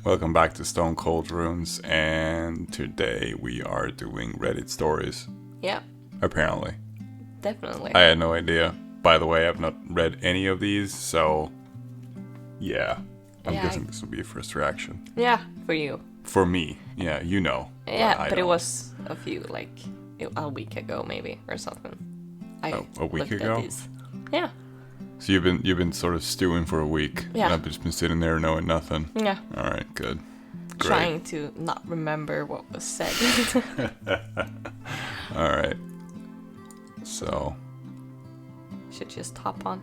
welcome back to Stone Cold Runes, and today we are doing Reddit stories. Yeah, Apparently. definitely. I had no idea. By the way, I've not read any of these, so yeah. I'm guessing this will be a first reaction. Yeah, for you. For me, yeah, you know. Yeah, but it don't. was a few, like, a week ago maybe, or something. A week looked ago? At these. Yeah. So you've been sort of stewing for a week. Yeah. And I've just been sitting there knowing nothing. Yeah. Alright, good. Great. Trying to not remember what was said. Alright. So. Should just hop on.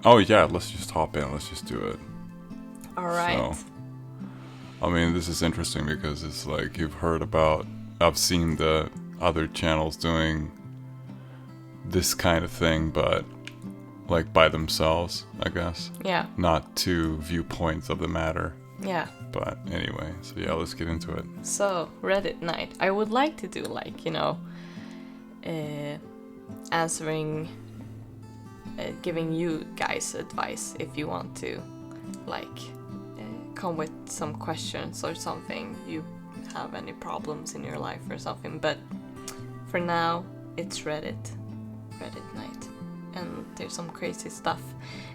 Oh yeah, let's just hop in. Let's just do it. Alright. So, I mean, this is interesting because it's like I've seen the other channels doing this kind of thing, but like by themselves, I guess. Yeah. Not two viewpoints of the matter. Yeah. But anyway, so yeah, let's get into it. So, Reddit night. I would like to do, like, answering, giving you guys advice if you want to, like, come with some questions or something. You have any problems in your life or something. But for now, it's Reddit night. And there's some crazy stuff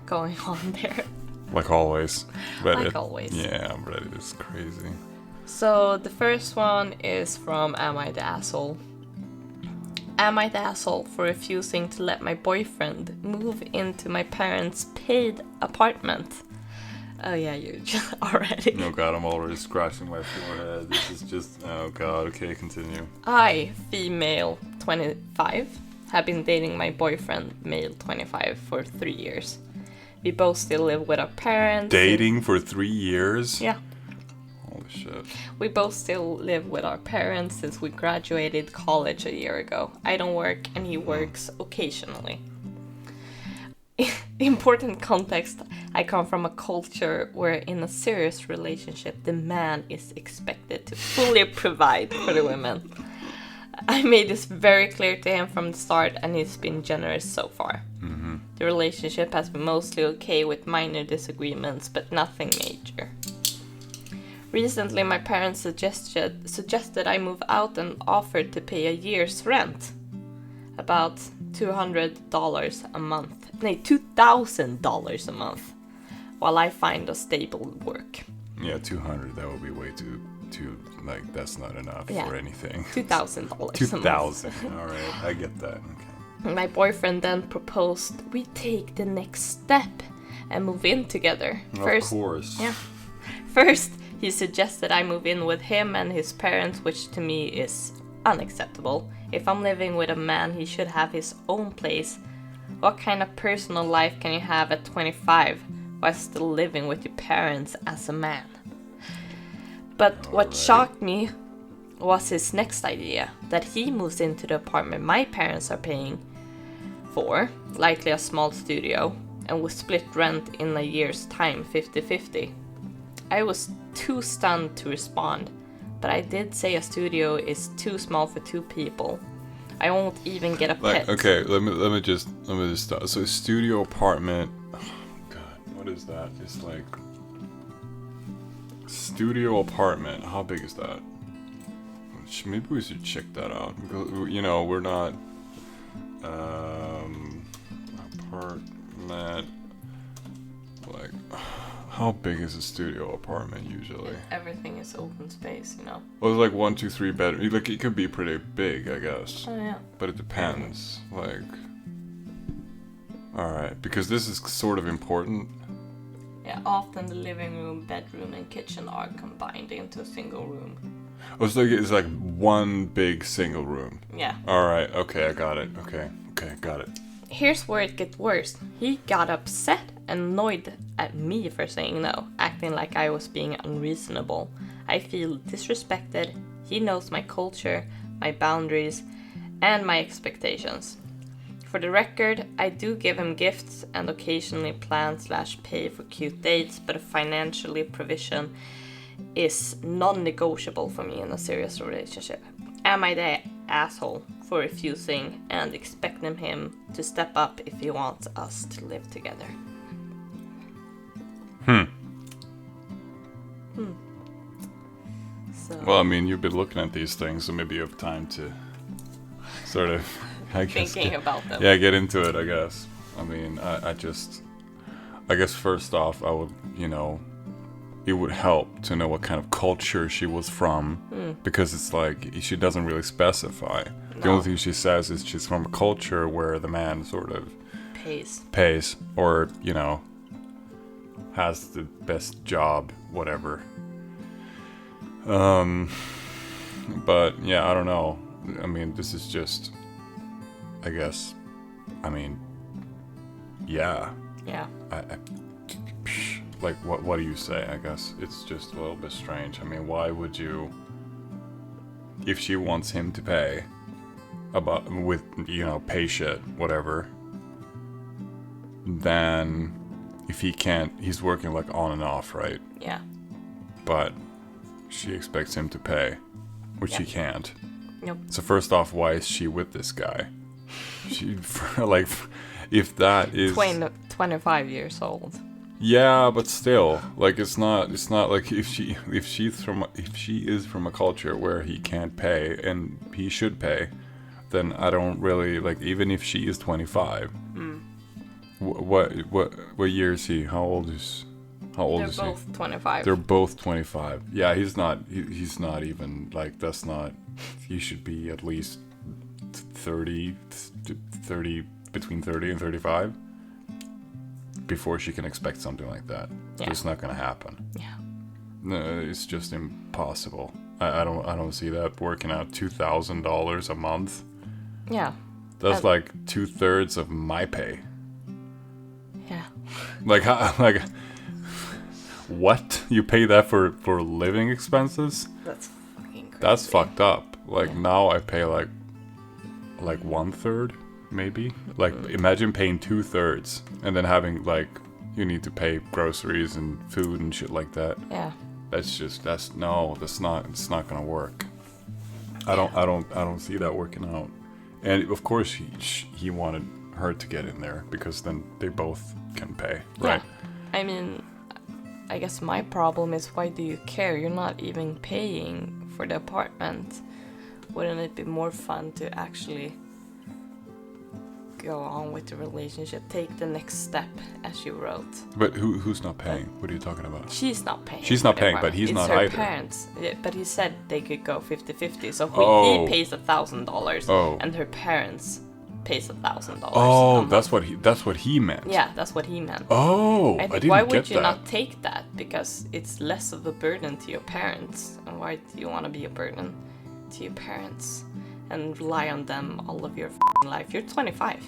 going on there. Like always, Reddit. Like always. Yeah, Reddit is crazy. So the first one is from Am I the Asshole? Am I the asshole for refusing to let my boyfriend move into my parents' paid apartment? Oh yeah, you already. Oh god, I'm already scratching my forehead. This is just, oh god, okay, continue. I, female 25, have been dating my boyfriend, male 25, for 3 years. We both still live with our parents. Dating for 3 years? Yeah. Holy shit. We both still live with our parents since we graduated college a year ago. I don't work and he works occasionally. Important context, I come from a culture where in a serious relationship the man is expected to fully provide for the women. I made this very clear to him from the start and he's been generous so far. Mm-hmm. The relationship has been mostly okay with minor disagreements but nothing major. Recently my parents suggested I move out and offered to pay a year's rent. About $200 a month. No, $2,000 a month. While I find a stable work. Yeah, 200, that would be way too like, that's not enough for anything. $2,000 a month. 2,000, alright, I get that, okay. My boyfriend then proposed we take the next step and move in together. Of course. Yeah. First, he suggested I move in with him and his parents, which to me is unacceptable. If I'm living with a man, he should have his own place. What kind of personal life can you have at 25 while still living with your parents as a man? But what shocked me was his next idea, that he moves into the apartment my parents are paying for, likely a small studio, and we split rent in a year's time, 50-50. I was too stunned to respond, but I did say a studio is too small for 2 people. I won't even get a pet. Okay, let me just stop. So a studio apartment. Oh god, what is that? It's like studio apartment. How big is that? Maybe we should check that out because we're not apartment. Like, how big is a studio apartment usually? Everything is open space, Well, it's like 1, 2, 3 bedroom. Like, it could be pretty big, I guess. Oh yeah. But it depends. Like, all right, because this is sort of important. Yeah, often the living room, bedroom, and kitchen are combined into a single room. Oh, it's like one big single room. Yeah. All right. Okay, I got it. Okay, got it. Here's where it gets worse. He got upset and annoyed at me for saying no, acting like I was being unreasonable. I feel disrespected. He knows my culture, my boundaries, and my expectations. For the record, I do give him gifts and occasionally plan/pay for cute dates, but financially provision is non-negotiable for me in a serious relationship. Am I the asshole for refusing and expecting him to step up if he wants us to live together? So Well, I mean, you've been looking at these things, so maybe you have time to sort of, I guess, thinking about them. get into it, I guess. I mean, I guess first off, I would, it would help to know what kind of culture she was from, because it's like, she doesn't really specify. The only thing she says is she's from a culture where the man sort of pays, or, has the best job, whatever. But yeah, I don't know. I mean, this is just, I guess, yeah. Yeah. Like, what do you say? I guess it's just a little bit strange. I mean, why would you, if she wants him to pay, pay shit, whatever, then if he can't, he's working like on and off, right? Yeah. But she expects him to pay, which he can't. Nope. So first off, why is she with this guy? She, like, if that is 25 years old. Yeah, but still, like, it's not like if she is from a culture where he can't pay and he should pay, then I don't really, like, even if she is 25. What year is he? How old is They're he? both 25. They're both 25. Yeah, he's not even, like, that's not, he should be at least 30, between 30 and 35 before she can expect something like that. Yeah. It's not gonna happen. Yeah. No, it's just impossible. I don't see that working out. $2,000 a month. Yeah. That's like 2/3 of my pay. Yeah. Like, what? You pay that for living expenses? That's fucking crazy. That's fucked up. Like, now I pay like 1/3, maybe. Like, imagine paying 2/3 and then having, like, you need to pay groceries and food and shit like that. Yeah. It's not gonna work. I don't see that working out. And of course he wanted her to get in there because then they both can pay, right? Yeah. I mean, I guess my problem is, why do you care? You're not even paying for the apartment. Wouldn't it be more fun to actually go on with the relationship, take the next step, as you wrote? But who's not paying? What are you talking about? She's not paying. She's not paying, but he's not either. either. It's her parents. Yeah, but he said they could go 50-50. So Oh. he pays $1,000, Oh. and her parents pays $1,000. Oh, that's what he meant. Yeah, that's what he meant. Oh, I think, didn't why get would you that. not take that? Because it's less of a burden to your parents. And why do you want to be a burden to your parents and rely on them all of your life? You're 25.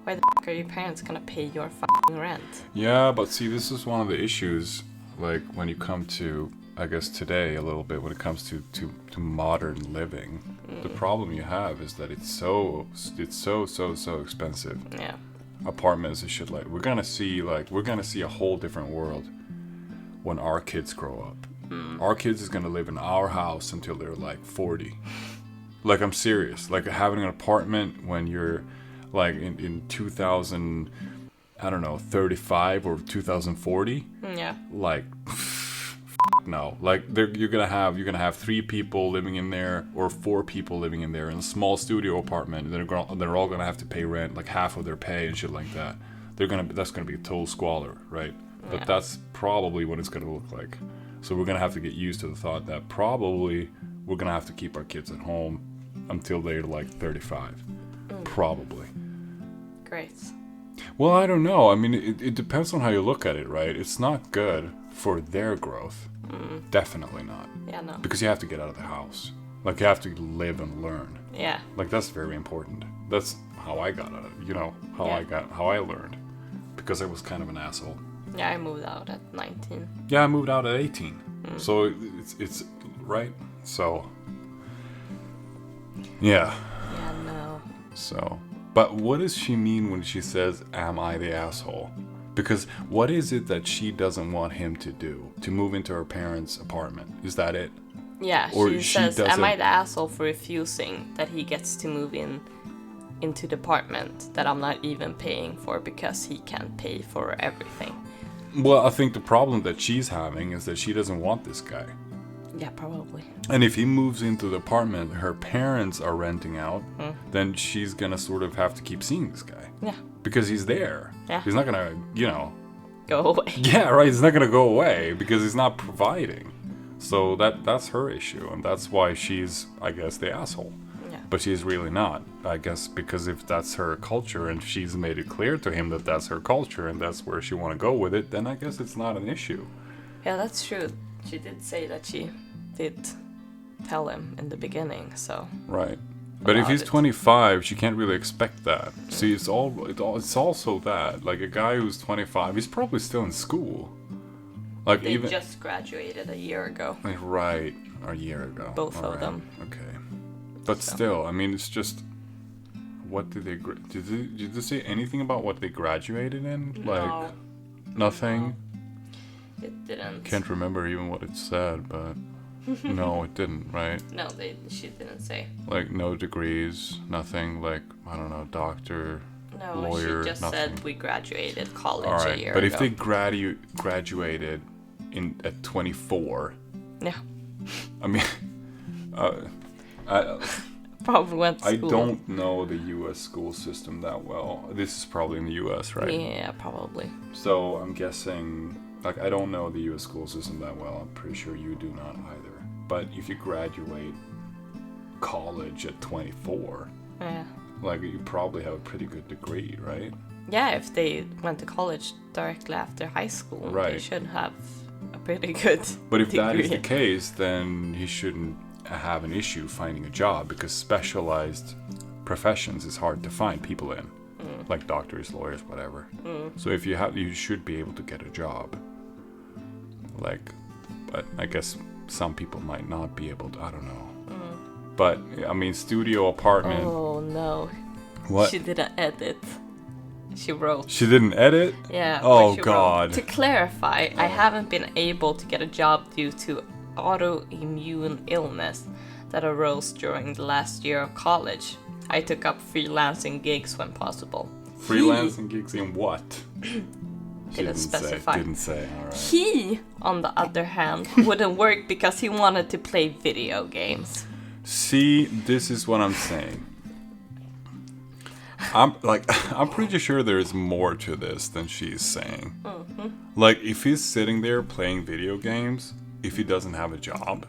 Why the are your parents gonna pay your rent? Yeah, but see, this is one of the issues, like, when you come to, I guess, today a little bit, when it comes to modern living. The problem you have is that it's so expensive. Yeah. Apartments and shit, like, we're gonna see a whole different world when our kids grow up. Our kids is gonna live in our house until they're like 40. Like, I'm serious. Like, having an apartment when you're like in 2000, I don't know, 35 or 2040. Yeah. Like, no. Like, you're gonna have 3 people living in there, or 4 people living in there in a small studio apartment. They're all gonna have to pay rent, like half of their pay and shit like that. That's gonna be a total squalor, right? But Yeah. that's probably what it's gonna look like. So we're gonna have to get used to the thought that probably we're gonna have to keep our kids at home until they're like 35. Probably. Great. Well, I don't know. I mean, it depends on how you look at it, right? It's not good for their growth. Definitely not. Yeah, no. Because you have to get out of the house. Like, you have to live and learn. Yeah. Like, that's very important. That's how I got out of it. How I learned. Because I was kind of an asshole. Yeah, I moved out at 19. Yeah, I moved out at 18. So it's right. So yeah. Yeah, no. So, but what does she mean when she says, "Am I the asshole?" Because what is it that she doesn't want him to do? To move into her parents' apartment? Is that it? Yeah, Or she she says, "Am I doesn't- the asshole for refusing that he gets to move into the apartment that I'm not even paying for because he can't pay for everything?" Well, I think the problem that she's having is that she doesn't want this guy. Yeah, probably. And if he moves into the apartment her parents are renting out, then she's gonna sort of have to keep seeing this guy. Yeah. Because he's there. Yeah. He's not gonna, Go away. Yeah, right. He's not gonna go away because he's not providing. So that's her issue, and that's why she's, I guess, the asshole. Yeah. But she's really not, I guess, because if that's her culture and she's made it clear to him that that's her culture and that's where she want to go with it, then I guess it's not an issue. Yeah, that's true. She did say that she did tell him in the beginning, so. Right. But if he's 25, she can't really expect that. See, it's also that, like, a guy who's 25, he's probably still in school. Like, They even just graduated a year ago. right, a year ago. Both All of right. them. Okay. But still, I mean, it's just, what did they did they say anything about what they graduated in? Like, No. nothing. It didn't. Can't remember even what it said, but no, it didn't. Right? No, she didn't say. Like, no degrees, nothing. Like, I don't know, doctor. No, Lawyer, she just nothing. said we graduated college All a right, year but ago. if they graduated at 24, Yeah, I mean, I probably went to I school. don't know the U.S. school system that well. This is probably in the U.S., right? Yeah, probably. So I'm guessing, like, I don't know the U.S. school system that well. I'm pretty sure you do not either. But if you graduate college at 24, Yeah. like, you probably have a pretty good degree, right? Yeah, if they went to college directly after high school, they Right. should have a pretty good But if degree. that is the case, then he shouldn't have an issue finding a job because specialized professions is hard to find people in, like doctors, lawyers, whatever. So if you should be able to get a job. Like, but I guess some people might not be able to. I don't know. But I mean, studio apartment. Oh no, What? she didn't edit. She wrote. She didn't edit? Yeah. Oh, but she God. wrote, to clarify, I haven't been able to get a job due to autoimmune illness that arose during the last year of college. I took up freelancing gigs when possible. Freelancing gigs in what? She Didn't specify. Didn't say. All right. He, on the other hand, wouldn't work because he wanted to play video games. See, this is what I'm saying. I'm pretty sure there's more to this than she's saying. Like, if he's sitting there playing video games, if he doesn't have a job,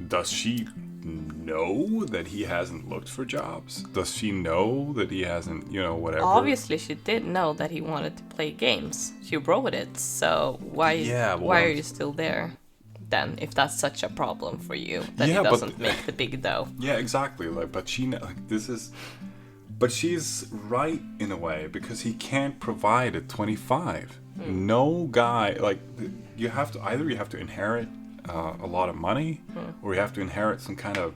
does she know that he hasn't looked for jobs? Does she know that he hasn't, whatever? Obviously, she did know that he wanted to play games. She wrote it, so why are you still there then, if that's such a problem for you that he doesn't make the big dough? Yeah, exactly. Like, but but she's right in a way because he can't provide at 25. No guy, like, you have to inherit a lot of money, or you have to inherit some kind of,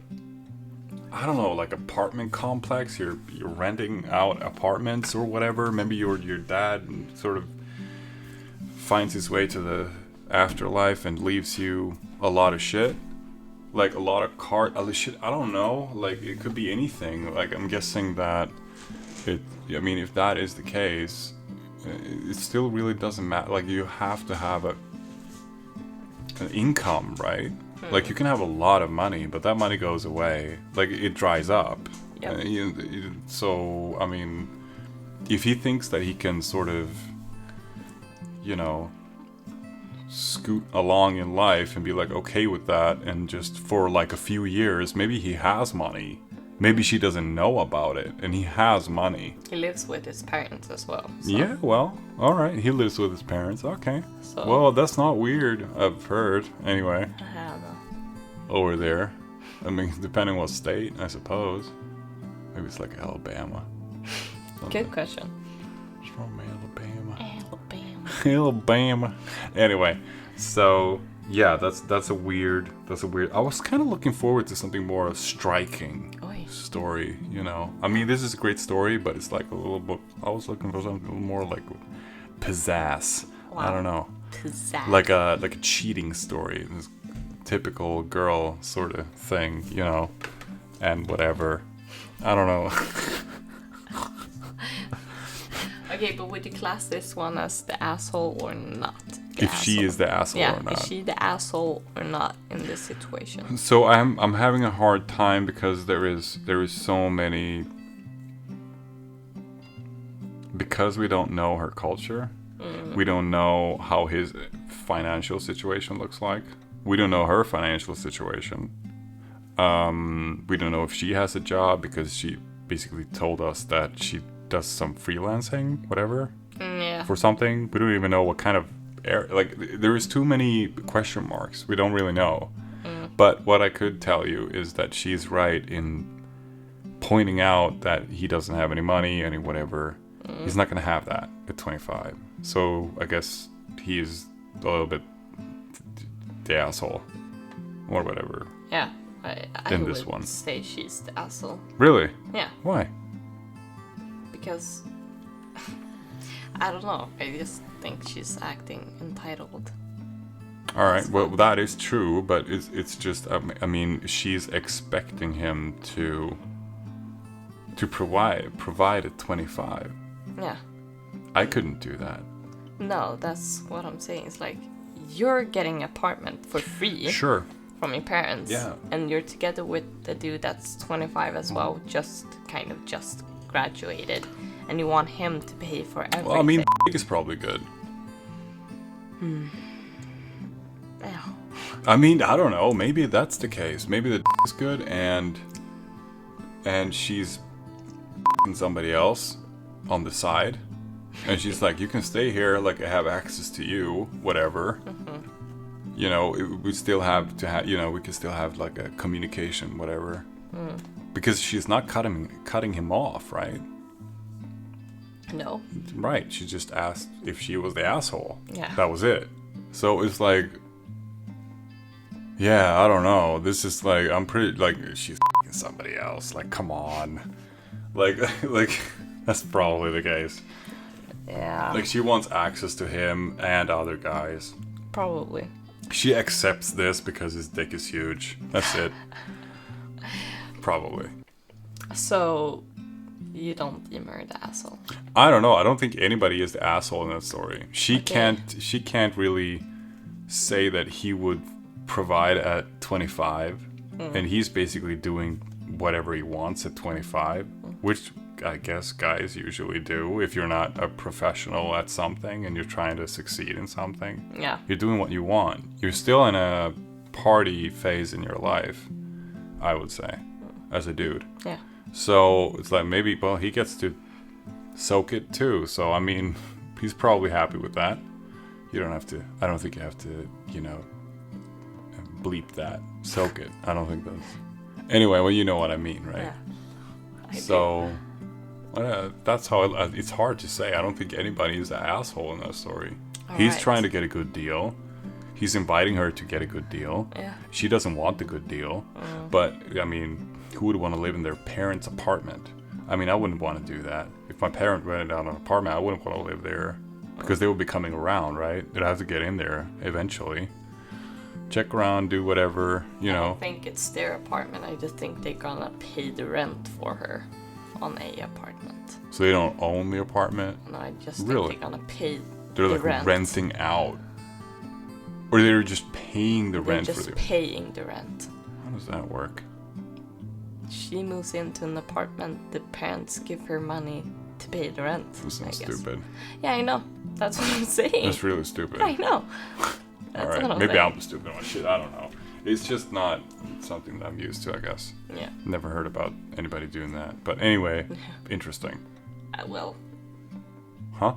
I don't know, like, apartment complex. You're renting out apartments or whatever. Maybe your dad sort of finds his way to the afterlife and leaves you a lot of shit, like a lot of shit. I don't know. Like, it could be anything. Like, I'm guessing that I mean, if that is the case, it still really doesn't matter. Like, you have to have an income, right? Like, you can have a lot of money, but that money goes away. Like, it dries up. Yep. So, I mean, if he thinks that he can sort of, scoot along in life and be like okay with that, and just for like a few years, maybe he has money. Maybe she doesn't know about it, and he has money. He lives with his parents as well. So. Yeah, well, all right. He lives with his parents. Okay. So. Well, that's not weird, I've heard. Anyway, I don't know. over there. I mean, depending what state, I suppose. Maybe it's like Alabama. Good question. It's from Alabama. Alabama. Alabama. Anyway, so yeah, that's a weird. I was kind of looking forward to something more striking Oy. story. I mean, this is a great story, but it's like a little bit. I was looking for something a little more like pizzazz. Wow. I don't know, Pizzazz. like a cheating story. This typical girl sort of thing, and whatever. I don't know. A Okay, but would you class this one as the asshole or not? If she is the asshole or not. Is she the asshole or not in this situation? So I'm having a hard time because there is so many, because we don't know her culture. We don't know how his financial situation looks like. We don't know her financial situation. We don't know if she has a job because she basically told us that she does some freelancing, whatever, for something. We don't even know what kind of there is too many question marks. We don't really know. But what I could tell you is that she's right in pointing out that he doesn't have any money, any whatever. He's not going to have that at 25. So I guess he's a little bit the asshole or whatever. Yeah, I in would this one. say she's the asshole. Really? Yeah. Why? Because I don't know. I just think she's acting entitled. All right. Well, that is true, but it's just I mean, she's expecting him to provide at 25. Yeah. I couldn't do that. No, that's what I'm saying. It's like you're getting an apartment for free. Sure. From your parents. Yeah. And you're together with the dude that's 25 as well, just graduated, and you want him to pay for everything. Well, I mean, is probably good. Yeah. I mean, I don't know. Maybe that's the case. Maybe the is good, and she's somebody else on the side, and she's like, you can stay here, like I have access to you, whatever. You know, we still have to have, you know, we can still have like a communication, whatever. Because she's not cutting him off, right? No. Right. She just asked if she was the asshole. Yeah. That was it. So it's like, yeah, I don't know. This is like, I'm pretty, like, she's somebody else. Like, come on. Like, that's probably the case. Yeah. Like, she wants access to him and other guys. Probably. She accepts this because his dick is huge. That's it. Probably. So, you don't deem her the asshole? I don't know. I don't think anybody is the asshole in that story. She can't really say that he would provide at 25, and he's basically doing whatever he wants at 25, which I guess guys usually do if you're not a professional at something and you're trying to succeed in something. Yeah. You're doing what you want. You're still in a party phase in your life, I would say, as a dude. Yeah. So it's like maybe, well, he gets to soak it too. So, I mean, he's probably happy with that. You don't have to, I don't think you have to, you know, bleep that. Soak it. I don't think that's... Anyway, well, you know what I mean, right? Yeah. I So... that's how it's hard to say. I don't think anybody is an asshole in that story. He's trying to get a good deal. He's inviting her to get a good deal. Yeah. She doesn't want the good deal. But, I mean, who would want to live in their parents' apartment? I mean, I wouldn't want to do that. If my parent rented out an apartment, I wouldn't want to live there. Because they would be coming around, right? They'd have to get in there eventually. Check around, do whatever, you know. I don't think it's their apartment. I just think they're gonna pay the rent for her on a apartment. So they don't own the apartment? No, I just Really? think they're gonna pay They're the like rent. renting out. Or they're just paying the rent for They're the... just paying the rent. How does that work? She moves into an apartment, the parents give her money to pay the rent. This I is guess. stupid. Yeah, I know. That's what I'm saying. That's really stupid. I know. That's what Alright, I'm maybe saying. I'm stupid on shit, I don't know. It's just not something that I'm used to, I guess. Yeah. Never heard about anybody doing that. But anyway, interesting. Well, Huh?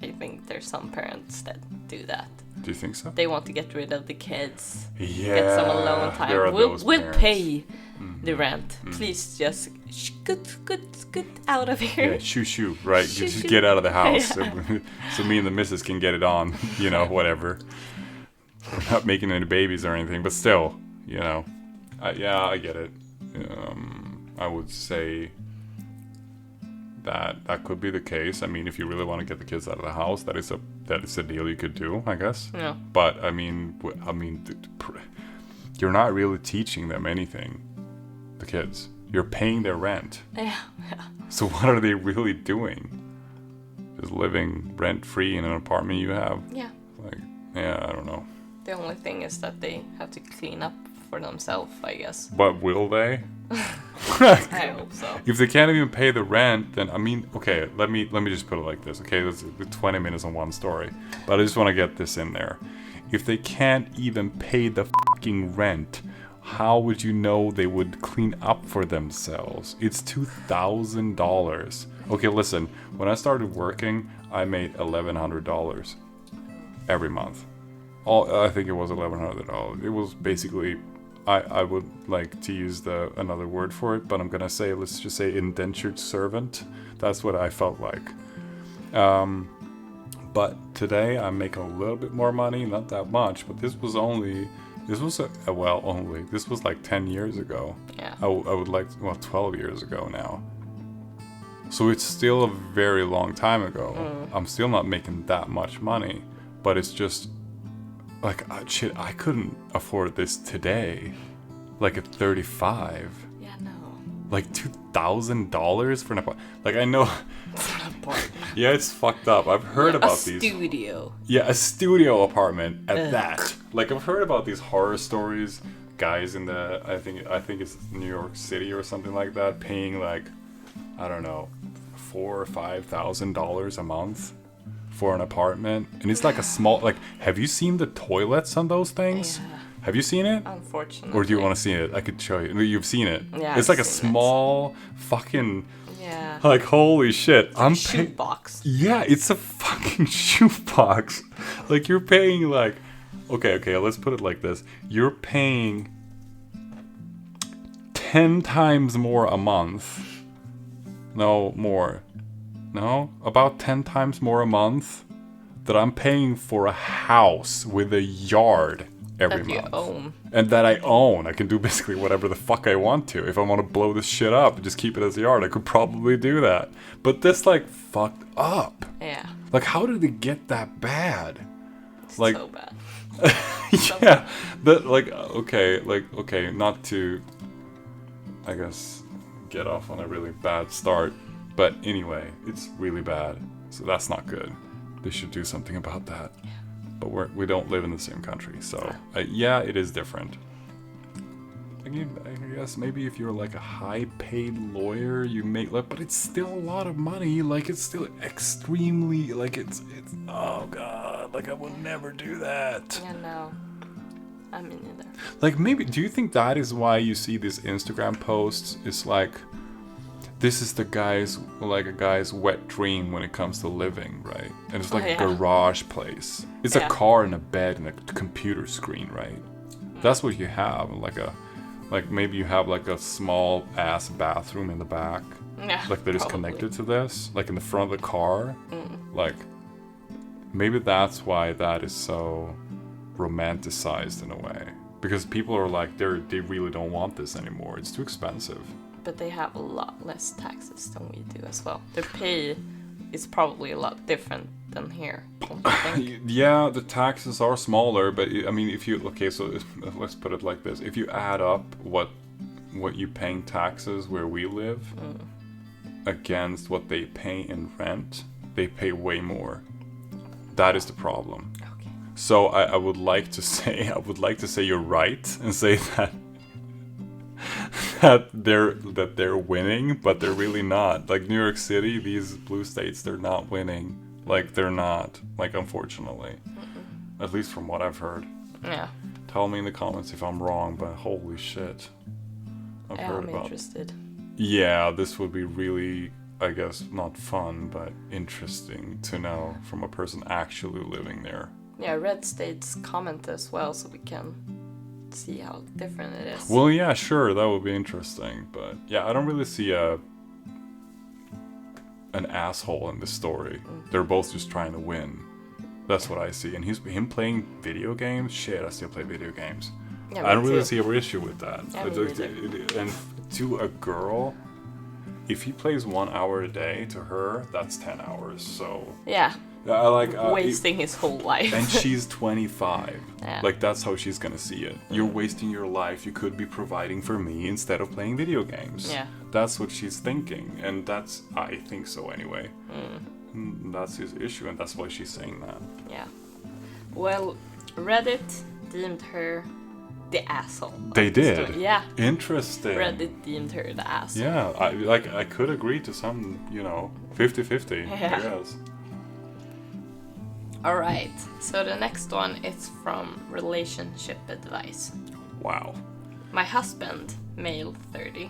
I think there's some parents that do that. Do you think so? They want to get rid of the kids. Yeah. Get some alone there are time. those We'll parents. pay the rent. Please just scoot out of here. Yeah, shoo, right? Shoo, Just shoo. get out of the house. Yeah. So me and the missus can get it on, you know, whatever. We're not making any babies or anything, but still, you know. Yeah, I get it. I would say that could be the case. I mean, if you really want to get the kids out of the house, that is a deal you could do, I guess. Yeah. But I mean, you're not really teaching them anything, the kids. You're paying their rent. Yeah. So what are they really doing? Just living rent-free in an apartment you have? Yeah. Like, yeah, I don't know. The only thing is that they have to clean up for themselves, I guess. But will they? I hope so. If they can't even pay the rent, then I mean, okay, let me just put it like this. Okay, this is 20 minutes on one story, but I just want to get this in there. If they can't even pay the fucking rent, how would you know they would clean up for themselves? It's $2,000. Okay, listen. When I started working, I made $1,100 every month. I think it was $1,100. It was basically, I would like to use another word for it, but I'm gonna say, let's just say indentured servant. That's what I felt like. But today I'm making a little bit more money, not that much, but this was like 10 years ago. Yeah. I would like, 12 years ago now. So it's still a very long time ago. I'm still not making that much money, but it's just like, shit, I couldn't afford this today. Like at 35. Yeah, no. Like $2,000 for an apartment. Like, I know. For an apartment. Yeah, it's fucked up. I've heard about these. A studio. Yeah, a studio apartment at that. Like, I've heard about these horror stories. Guys in the, I think it's New York City or something like that, paying like, I don't know, $4,000 or $5,000 a month for an apartment. And it's like a small, like, have you seen the toilets on those things? Yeah. Have you seen it? Unfortunately. Or do you want to see it? I could show you. You've seen it. Yeah, it's like I've a seen small fucking. Yeah. Like, holy shit. It's like a shoebox. Yeah, it's a fucking shoebox. Like, you're paying like. Okay, let's put it like this. You're paying 10 times more a month. No, more. No, about 10 times more a month that I'm paying for a house with a yard every month. That you own. And that I own. I can do basically whatever the fuck I want to. If I want to blow this shit up and just keep it as a yard, I could probably do that. But this, like, fucked up. Yeah. Like, how did it get that bad? It's Like, so bad. yeah. That, like, okay, not to, I guess, get off on a really bad start. But anyway, it's really bad. So that's not good. They should do something about that. Yeah. But we don't live in the same country, so yeah, it is different. I guess maybe if you're like a high-paid lawyer, you make like, but it's still a lot of money. Like, it's still extremely, like, it's oh god, like I would never do that. Yeah, no. I mean, neither. Like, maybe, do you think that is why you see these Instagram posts? It's like, this is a guy's wet dream when it comes to living, right? And it's like a garage place. It's a car and a bed and a computer screen, right? That's what you have. Like maybe you have like a small ass bathroom in the back. Yeah, like that is connected to this, like in the front of the car. Like, maybe that's why that is so romanticized in a way. Because people are like, they really don't want this anymore. It's too expensive. But they have a lot less taxes than we do as well. Their pay is probably a lot different than here, don't you think? Yeah, the taxes are smaller, but I mean, if you, okay, so let's put it like this. If you add up what you paying taxes where we live against what they pay in rent, they pay way more. That is the problem. Okay. So I would like to say you're right and say that they're winning, but they're really not. Like New York City, these blue states, they're not winning. Like, they're not. Like, unfortunately. At least from what I've heard. Yeah. Tell me in the comments if I'm wrong, but holy shit. I'm interested. Yeah, this would be really, I guess, not fun, but interesting to know from a person actually living there. Yeah, red states comment as well, so we can see how different it is. Well, yeah, sure, that would be interesting, but yeah, I don't really see an asshole in this story. They're both just trying to win. That's what I see. And him playing video games. Shit, I still play video games. Yeah, I don't really see an issue with that. Yeah, and to a girl, if he plays 1 hour a day, to her, that's 10 hours. So yeah, I like wasting his whole life. And she's 25. Yeah. Like, that's how she's gonna see it. You're wasting your life. You could be providing for me instead of playing video games. Yeah. That's what she's thinking, and that's, I think so anyway. And that's his issue, and that's why she's saying that. Yeah. Well, Reddit deemed her the asshole. They did? Story. Yeah. Interesting. Reddit deemed her the asshole. Yeah, I could agree to some, 50-50, Yeah. I guess. Alright, so the next one is from Relationship Advice. Wow. My husband, male 30,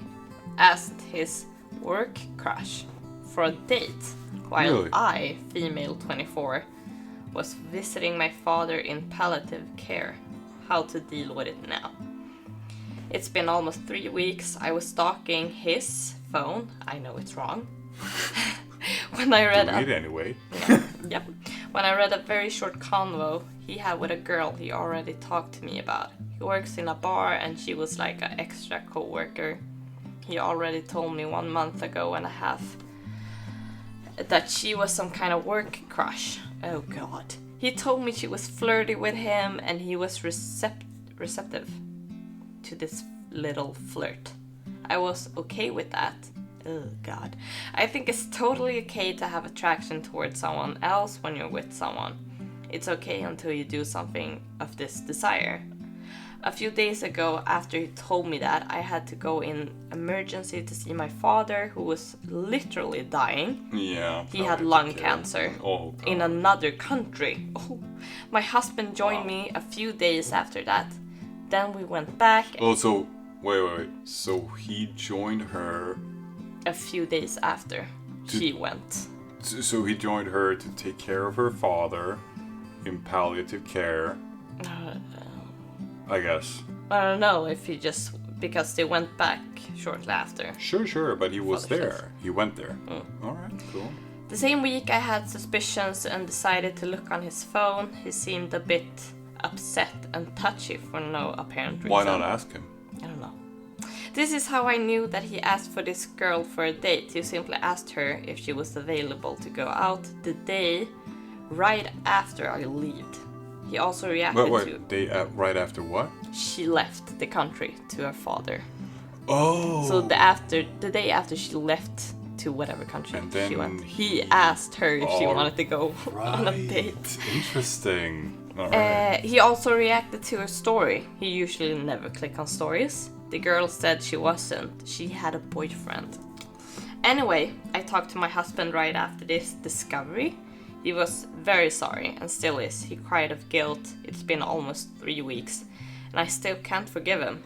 asked his work crush for a date while Really? I, female 24, was visiting my father in palliative care. How to deal with it now. It's been almost 3 weeks. I was stalking his phone. I know it's wrong. When I read Do it anyway. Yep. When I read a very short convo he had with a girl he already talked to me about. He works in a bar and she was like an extra co-worker. He already told me 1 month ago and a half that she was some kind of work crush. Oh god. He told me she was flirty with him and he was receptive to this little flirt. I was okay with that. Oh god. I think it's totally okay to have attraction towards someone else when you're with someone. It's okay until you do something of this desire. A few days ago, after he told me that, I had to go in emergency to see my father, who was literally dying. Yeah. He had lung cancer Oh, God. in another country. Oh. My husband joined me a few days after that. Then we went back Oh, so, wait. So he joined her... a few days after she went. So he joined her to take care of her father in palliative care, I guess. I don't know if he just... because they went back shortly after. Sure, but he was Father there. He went there. Alright, cool. The same week I had suspicions and decided to look on his phone. He seemed a bit upset and touchy for no apparent reason. Why not ask him? I don't know. This is how I knew that he asked for this girl for a date. He simply asked her if she was available to go out the day right after I left. He also reacted to... right after what? She left the country to her father. Oh! So the day after she left to whatever country And then she went, he asked her if she wanted to go on a date. Interesting. Alright. He also reacted to her story. He usually never click on stories. The girl said she wasn't. She had a boyfriend. Anyway, I talked to my husband right after this discovery. He was very sorry and still is. He cried of guilt. It's been almost 3 weeks and I still can't forgive him.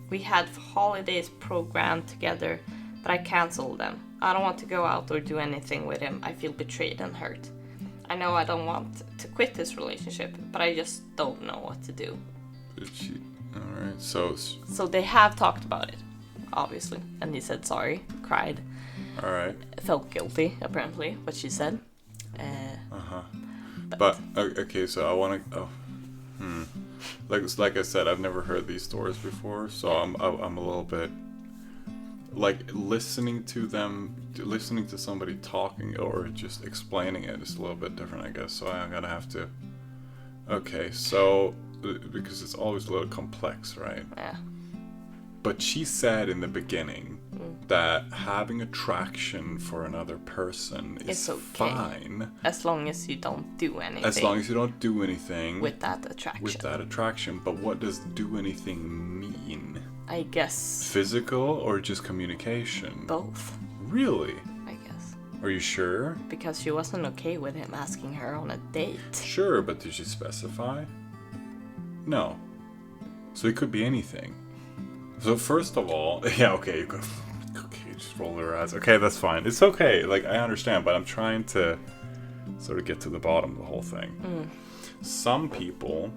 We had holidays programmed together, but I cancelled them. I don't want to go out or do anything with him. I feel betrayed and hurt. I know I don't want to quit this relationship, but I just don't know what to do. Alright, so... So they have talked about it, obviously. And he said sorry, cried. Alright. Felt guilty, apparently, what she said. But okay, so I want to... Like I said, I've never heard these stories before, so I'm a little bit... Like, listening to somebody talking or just explaining it is a little bit different, I guess. So I'm gonna have to... Okay, so... Because it's always a little complex, right? Yeah. But she said in the beginning that having attraction for another person is okay. fine. As long as you don't do anything. As long as you don't do anything. With that attraction. But what does do anything mean? I guess. Physical or just communication? Both. Really? I guess. Are you sure? Because she wasn't okay with him asking her on a date. Sure, but did she specify? No. So it could be anything. So first of all, yeah, okay, you could, okay, just roll your eyes. Okay, that's fine. It's okay. Like, I understand, but I'm trying to sort of get to the bottom of the whole thing. Some people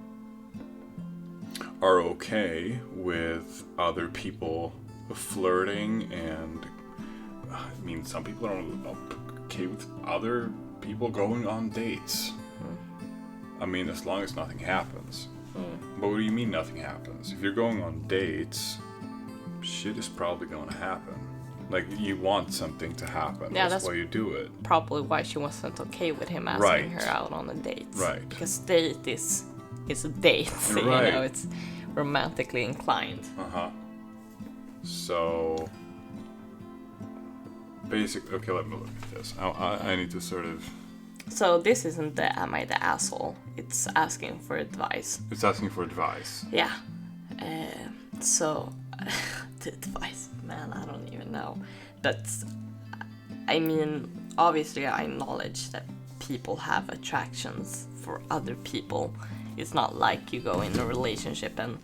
are okay with other people flirting, and I mean, some people are okay with other people going on dates. I mean, as long as nothing happens. But what do you mean nothing happens? If you're going on dates, shit is probably going to happen. Like, you want something to happen. Yeah, that's why you do it. Probably why she wasn't okay with him asking Right. her out on a date. Right. Because date is a date. Right. You know, it's romantically inclined. Uh-huh. So, okay, let me look at this. I need to sort of... So this isn't the am I the asshole? It's asking for advice. It's asking for advice. Yeah. So, the advice, man, I don't even know. But, I mean, obviously I acknowledge that people have attractions for other people. It's not like you go in a relationship and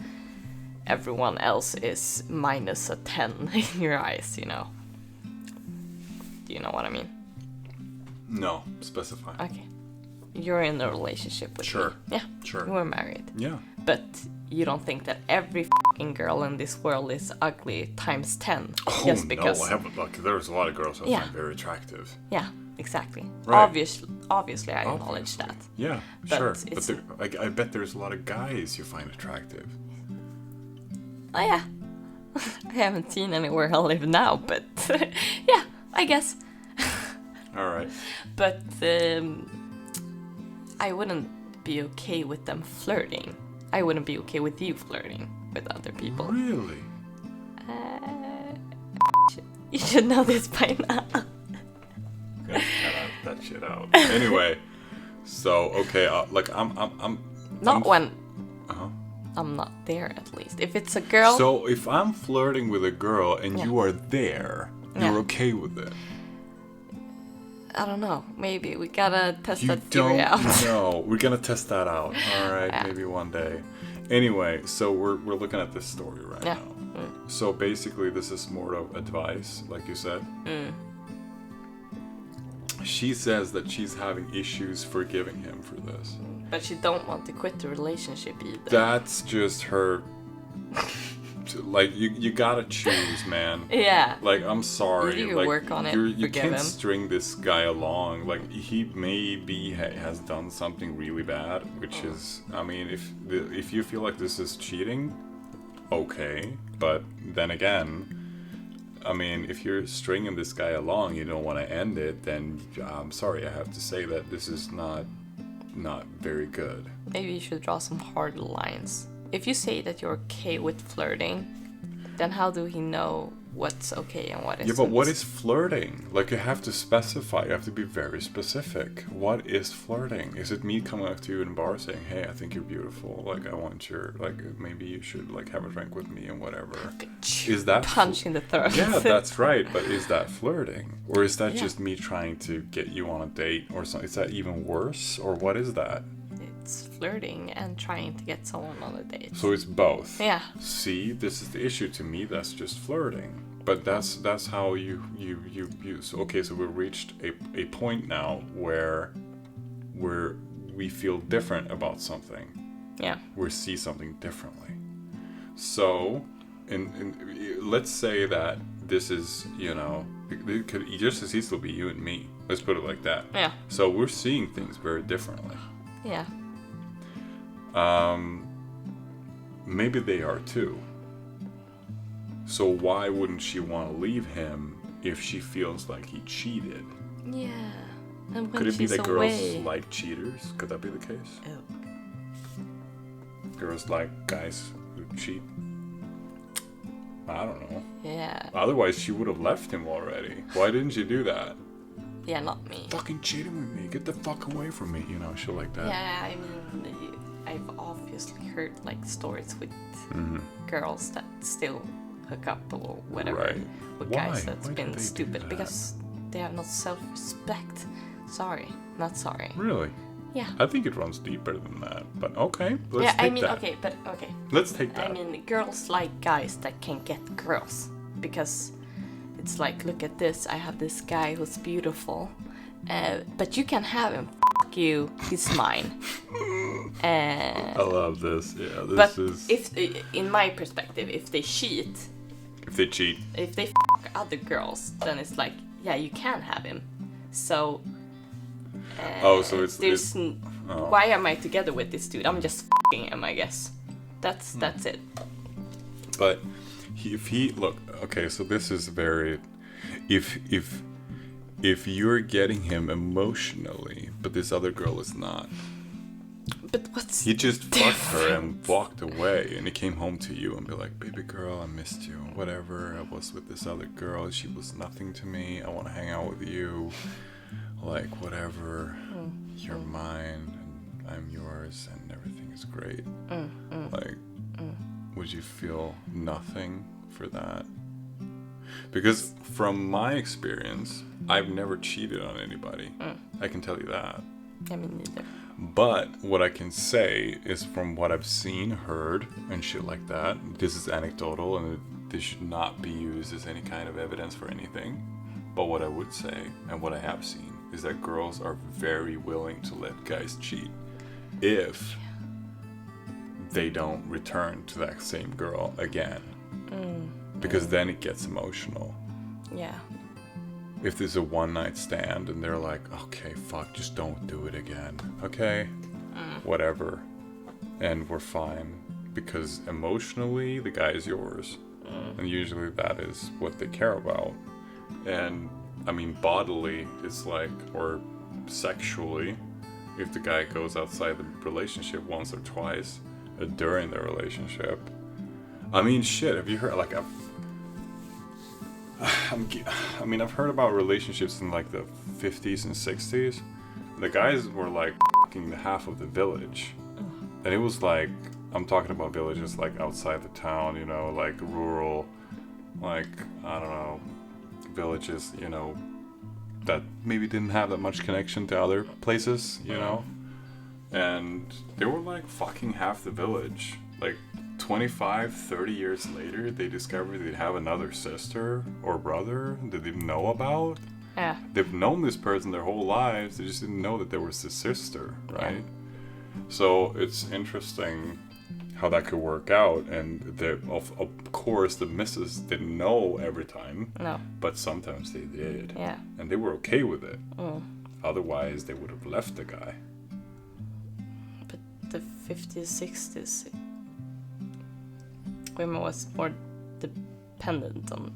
everyone else is minus a 10 in your eyes, you know. Do you know what I mean? No, specify. Okay. You're in a relationship with Sure. me. Yeah. Sure. We're married. Yeah. But you don't think that every fucking girl in this world is ugly times 10 just because... no, I haven't. Look, there's a lot of girls I Yeah. find very attractive. Yeah, exactly. Right. Obviously, I acknowledge that. Yeah, But sure. it's- But I bet there's a lot of guys you find attractive. Oh yeah. I haven't seen anywhere I live now, but yeah, I guess. All right. But I wouldn't be okay with them flirting. I wouldn't be okay with you flirting with other people. Really? You should know this by now. Gotta cut that shit out. Anyway, so okay, like I'm. Not when Uh-huh. I'm not there, at least. If it's a girl... So if I'm flirting with a girl and Yeah. you are there, you're Yeah. okay with it. I don't know. Maybe we gotta test You that theory don't out. know. We're gonna test that out. All right, Yeah. maybe one day. Anyway, so we're looking at this story right Yeah. now. So basically, this is more of advice, like you said. She says that she's having issues forgiving him for this. But she don't want to quit the relationship either. That's just her. Like you gotta choose, man. Yeah. Like, I'm sorry. You like, work on it, You forgive can't him. string this guy along. Like, he maybe has done something really bad, which is, I mean, if you feel like this is cheating, okay. But then again, I mean, if you're stringing this guy along, you don't want to end it, then I'm sorry, I have to say that this is not very good. Maybe you should draw some hard lines. If you say that you're okay with flirting, then how do he know what's okay and what isn't? Yeah, but what is flirting? Like, you have to specify. You have to be very specific. What is flirting? Is it me coming up to you in a bar saying, "Hey, I think you're beautiful. Like, I want your, like, maybe you should, like, have a drink with me and whatever." Is that punch in the throat? Yeah, that's right. But is that flirting, or is that Yeah. just me trying to get you on a date, or something? Is that even worse, or what is that? It's flirting and trying to get someone on a date. So it's both. Yeah. See, this is the issue to me. That's just flirting. But that's how you use. Okay, so we've reached a point now where we feel different about something. Yeah. We see something differently. So, and let's say that this is, you know, it could just as easily be you and me. Let's put it like that. Yeah. So we're seeing things very differently. Yeah. Maybe they are too. So why wouldn't she want to leave him if she feels like he cheated? Yeah. And when Could it be she's that away... girls like cheaters? Could that be the case? Oh. Girls like guys who cheat? I don't know. Yeah. Otherwise, she would have left him already. Why didn't you do that? Yeah, not me. Fucking cheating with me. Get the fuck away from me. You know, shit like that. Yeah, I mean, I've obviously heard like stories with girls that still hook up or whatever Right. with Why? guys that's Why do been they do stupid that? because they have no self-respect. Sorry, not sorry. Really? Yeah. I think it runs deeper than that. But okay, let's Yeah, take I mean, that. okay. Let's take that. I mean, girls like guys that can get girls because it's like, look at this. I have this guy who's beautiful, but you can have him. F you, he's mine. I love this. Yeah, this But is. if, in my perspective, if they cheat, If they cheat. if they other girls, then it's like, yeah, you can have him. So. So it's. There's. Why am I together with this dude? I'm just f***ing him, I guess. That's it. But if he look, okay, so this is very. if you're getting him emotionally, but this other girl is not. But what's He just fucked her and different? walked away, and he came home to you and be like, baby girl, I missed you, whatever, I was with this other girl, she was nothing to me, I want to hang out with you, like, whatever, you're mine, and I'm yours, and everything is great. Like, would you feel nothing for that? Because from my experience, I've never cheated on anybody. I can tell you that. I mean, neither. But what I can say is from what I've seen, heard, and shit like that, this is anecdotal and this should not be used as any kind of evidence for anything. But what I would say, and what I have seen, is that girls are very willing to let guys cheat if they don't return to that same girl again. Because then it gets emotional. Yeah. If there's a one-night stand and they're like, okay, fuck, just don't do it again. Okay, whatever. And we're fine. Because emotionally, the guy is yours. And usually that is what they care about. And, I mean, bodily, it's like, or sexually, if the guy goes outside the relationship once or twice during the relationship. I mean, shit, have you heard, like, I've heard about relationships in like the 50s and 60s. The guys were like fucking the half of the village. And it was like, I'm talking about villages like outside the town, you know, like rural, like, I don't know, villages, you know, that maybe didn't have that much connection to other places, you know? And they were like fucking half the village. Like, 25, 30 years later, they discovered they'd have another sister or brother that they didn't know about. Yeah. They've known this person their whole lives, they just didn't know that there was a sister, right? So it's interesting how that could work out, and of course the missus didn't know every time. No. But sometimes they did. Yeah. And they were okay with it. Otherwise, they would have left the guy. But the 50s, 60s, women was more dependent on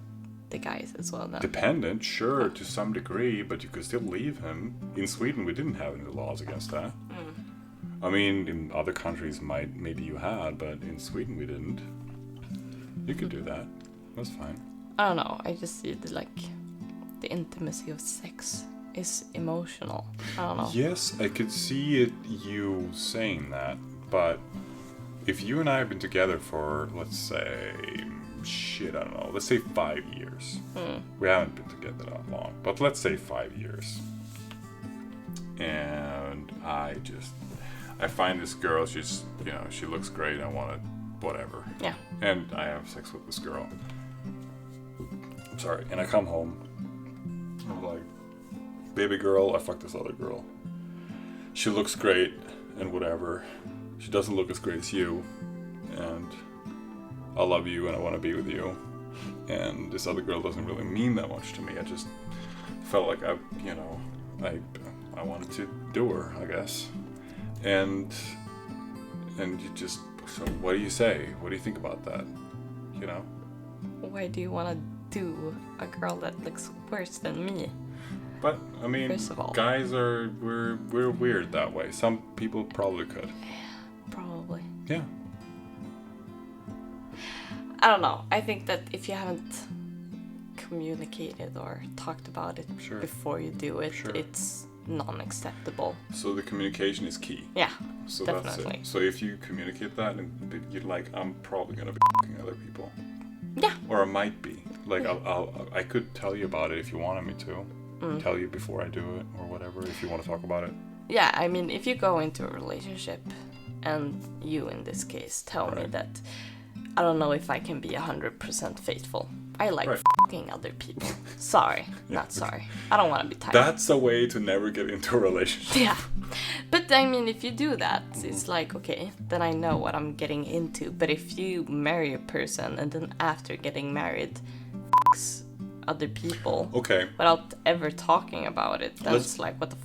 the guys as well. Then. Dependent, sure, to some degree, but you could still leave him. In Sweden, we didn't have any laws against that. I mean, in other countries, maybe you had, but in Sweden, we didn't. You could do that. That's fine. I don't know. I just see the intimacy of sex is emotional. I don't know. Yes, I could see you saying that, but if you and I have been together for, let's say, I don't know, let's say 5 years. We haven't been together that long, but let's say 5 years. And I find this girl, she's, you know, she looks great, I want to, whatever. Yeah. And I have sex with this girl. Sorry, and I come home, I'm like, baby girl, I fucked this other girl. She looks great, and whatever. She doesn't look as great as you, and I love you and I want to be with you, and this other girl doesn't really mean that much to me. I just felt like I wanted to do her, I guess. And you just, so what do you say? What do you think about that? You know? Why do you want to do a girl that looks worse than me? But I mean, First of all, guys we're weird that way. Some people probably could. probably. Yeah. I don't know. I think that if you haven't communicated or talked about it Sure. before you do it, Sure. it's non-acceptable. So the communication is key. Yeah, So definitely. that's it. So if you communicate that, and you're like, I'm probably gonna be f***ing other people. Yeah. Or I might be. Like, I could tell you about it if you wanted me to. Tell you before I do it, or whatever, if you want to talk about it. Yeah, I mean, if you go into a relationship and you, in this case, tell me Right. that I don't know if I can be 100% faithful. I like Right. f***ing other people. Sorry, not sorry. I don't want to be tired. That's a way to never get into a relationship. Yeah. But I mean, if you do that, it's like, okay, then I know what I'm getting into. But if you marry a person and then after getting married, f***s other people Okay, without ever talking about it, then Let's- it's like, what the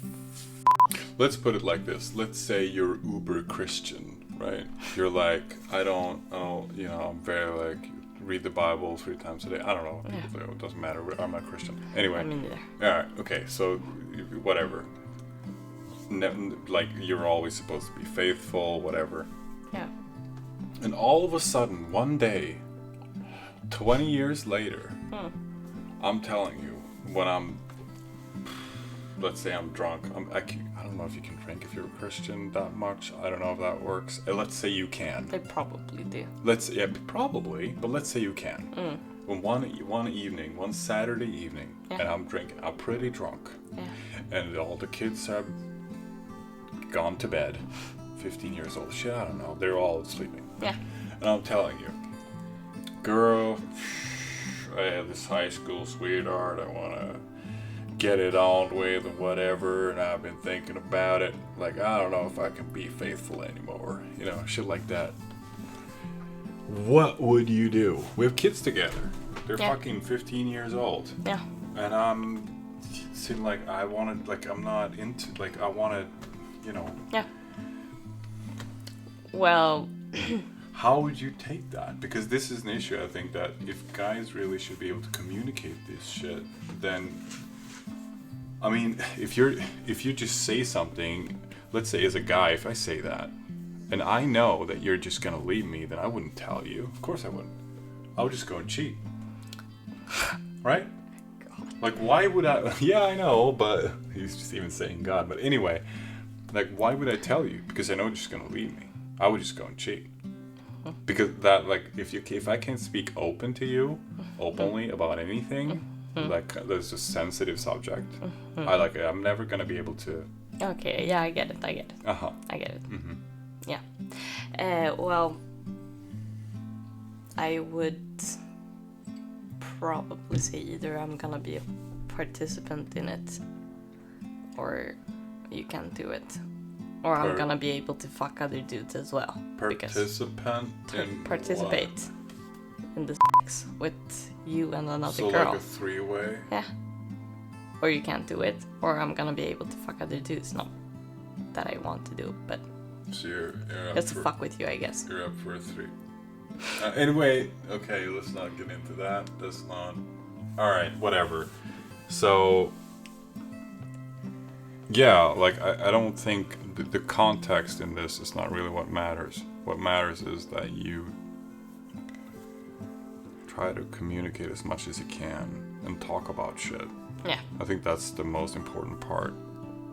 let's put it like this. Let's say you're uber Christian, right? You're like, I don't, you know, I'm very like read the Bible 3 times a day. I don't know what people do. It doesn't matter. I'm not Christian. Anyway. I mean, neither. Alright, okay, so whatever. Like, you're always supposed to be faithful, whatever. Yeah. And all of a sudden, one day, 20 years later, I'm telling you, when let's say I'm drunk, I don't know if you can drink if you're a Christian that much. I don't know if that works. Let's say you can. They probably do. Probably, but let's say you can. One evening, one Saturday evening, and I'm drinking. I'm pretty drunk. Yeah. And all the kids have gone to bed. 15 years old. Shit, I don't know. They're all sleeping. Yeah. And I'm telling you, girl, I have this high school sweetheart. I want to get it on with and whatever, and I've been thinking about it. Like, I don't know if I can be faithful anymore. You know, shit like that. What would you do? We have kids together. They're fucking 15 years old. Yeah. And I'm sitting like, I want to, like, I'm not into, like, I want to, you know. Yeah. Well... How would you take that? Because this is an issue, I think, that if guys really should be able to communicate this shit, then... I mean, if you just say something, let's say as a guy, if I say that, and I know that you're just gonna leave me, then I wouldn't tell you. Of course I wouldn't. I would just go and cheat. Right? God. Like, why would I... Yeah, I know, but... He's just even saying God. But anyway, like, why would I tell you? Because I know you're just gonna leave me. I would just go and cheat. Because that, like, if I can't speak openly about anything... Like, there's a sensitive subject. I'm never gonna be able to... Okay, yeah, I get it. I get it. Mm-hmm. Yeah. Well, I would probably say either I'm gonna be a participant in it, or you can't do it. Or I'm gonna be able to fuck other dudes as well. Participant in participate what? In the sex with you and another girl. So like a 3-way? Yeah. Or you can't do it, or I'm gonna be able to fuck other dudes. Not that I want to do, but so you're up just to fuck with you, I guess. You're up for a 3. Anyway, okay, let's not get into that. That's not... Alright, whatever. So... Yeah, like, I don't think the context in this is not really what matters. What matters is that you try to communicate as much as you can and talk about shit. Yeah. I think that's the most important part.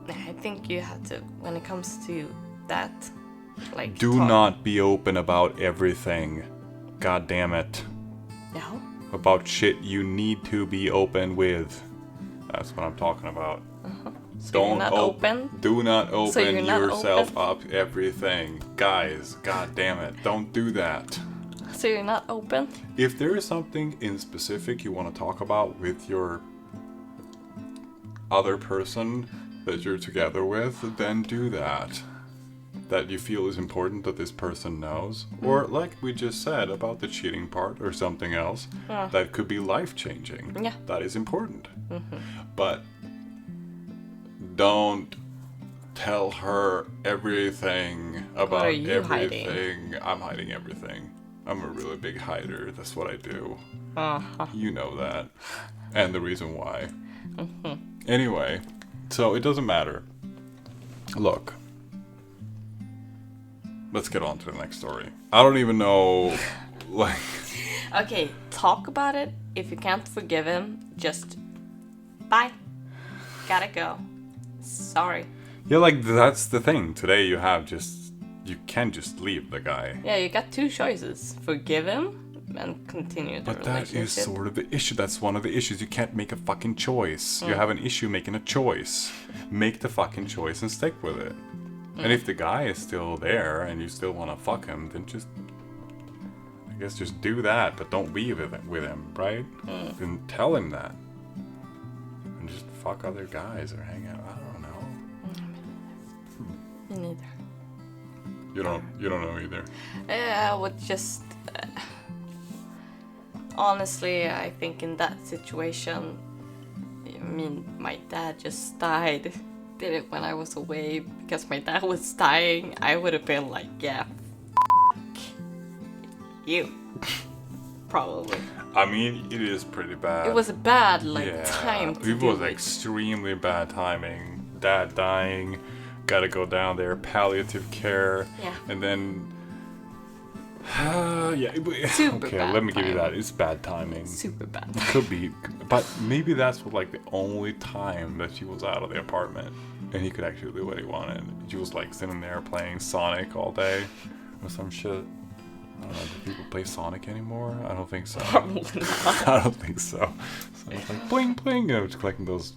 I think you have to, when it comes to that, like... Do not be open about everything. God damn it. No? About shit you need to be open with. That's what I'm talking about. Uh-huh. So you're not open? Do not open yourself open? up everything. Guys, god damn it. Don't do that. So you're not open? If there is something in specific you want to talk about with your other person that you're together with, then do that. That you feel is important that this person knows. Or like we just said about the cheating part or something else, that could be life-changing. Yeah. That is important. But don't tell her everything about everything. Hiding? I'm hiding everything. I'm a really big hider. That's what I do. You know that. And the reason why. Anyway, so it doesn't matter. Look. Let's get on to the next story. I don't even know, like... Okay, talk about it. If you can't forgive him, just... Bye. Gotta go. Sorry. Yeah, like, that's the thing. Today you can just leave the guy. Yeah, you got 2 choices. Forgive him and continue the relationship. But that is sort of the issue. That's one of the issues. You can't make a fucking choice. You have an issue making a choice. Make the fucking choice and stick with it. And if the guy is still there and you still want to fuck him, then I guess just do that, but don't be with him, right? And tell him that. And just fuck other guys or hang out. I don't know. Me neither. You don't know either. I would just... honestly, I think in that situation, I mean, my dad just died. Did it when I was away because my dad was dying. I would have been like, yeah, f*** you. probably. I mean, it is pretty bad. It was a bad time to It do was it. extremely bad timing. Dad dying, gotta go down there, palliative care, Yeah. and then Super okay, bad let me give you that. timing. It's bad timing. Super bad. Could be, but maybe that's what, like, the only time that she was out of the apartment and he could actually do what he wanted. She was like sitting there playing Sonic all day or some shit. I don't know, do people play Sonic anymore? I don't think so. Probably not. I don't think so. So it's like bling bling, you know, just collecting those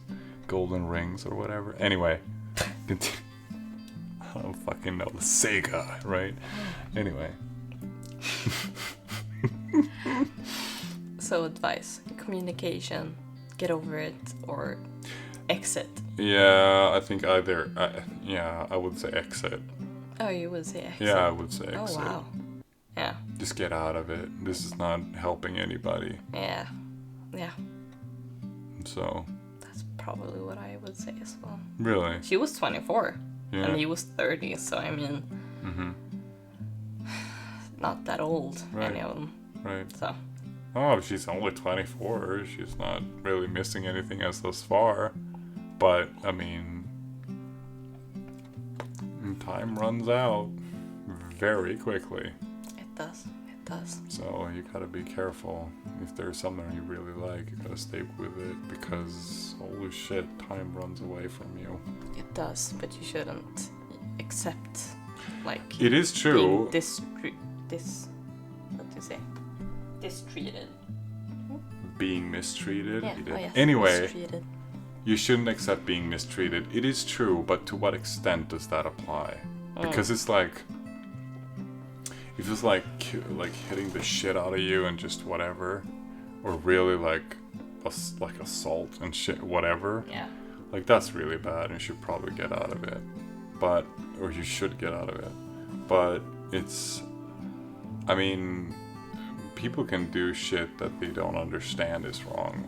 golden rings or whatever. Anyway, I don't fucking know, the Sega, right? Anyway. So advice, communication, get over it or exit. Yeah, I think either. I would say exit. Oh, you would say exit. Yeah, I would say Oh exit. wow. Yeah. Just get out of it. This is not helping anybody. Yeah. Yeah. So. That's probably what I would say as well. Really? She was 24 Yeah. and he was 30, so I mean, not that old, Right. any of them. Right. So. Oh, she's only 24. She's not really missing anything as thus far. But, I mean, time runs out very quickly. It does. It does. So you gotta be careful. If there's something you really like, you gotta stay with it because, holy shit, time runs away from you. It does, but you shouldn't accept, like, It is true. being what do you say? Mistreated. Being mistreated. Yeah. Oh, yes. Anyway, Mistreated. you shouldn't accept being mistreated. It is true, but to what extent does that apply? Because it's like, if it's like hitting the shit out of you and just whatever, or really like assault and shit, whatever. Yeah. Like, that's really bad and you should probably get out of it. But, or you should get out of it. But it's, I mean, people can do shit that they don't understand is wrong.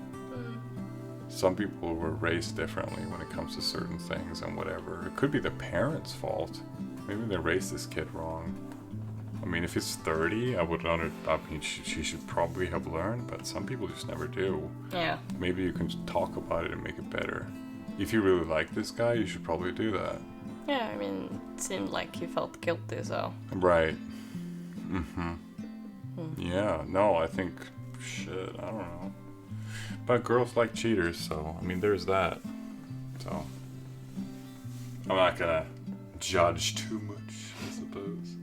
Some people were raised differently when it comes to certain things and whatever. It could be the parents' fault. Maybe they raised this kid wrong. I mean, if it's 30, I mean, she should probably have learned, but some people just never do. Yeah. Maybe you can talk about it and make it better. If you really like this guy, you should probably do that. Yeah, I mean, it seemed like he felt guilty, so. Right. Yeah, no, I think, shit, I don't know. But girls like cheaters, so, I mean, there's that. So, I'm not gonna judge too much, I suppose.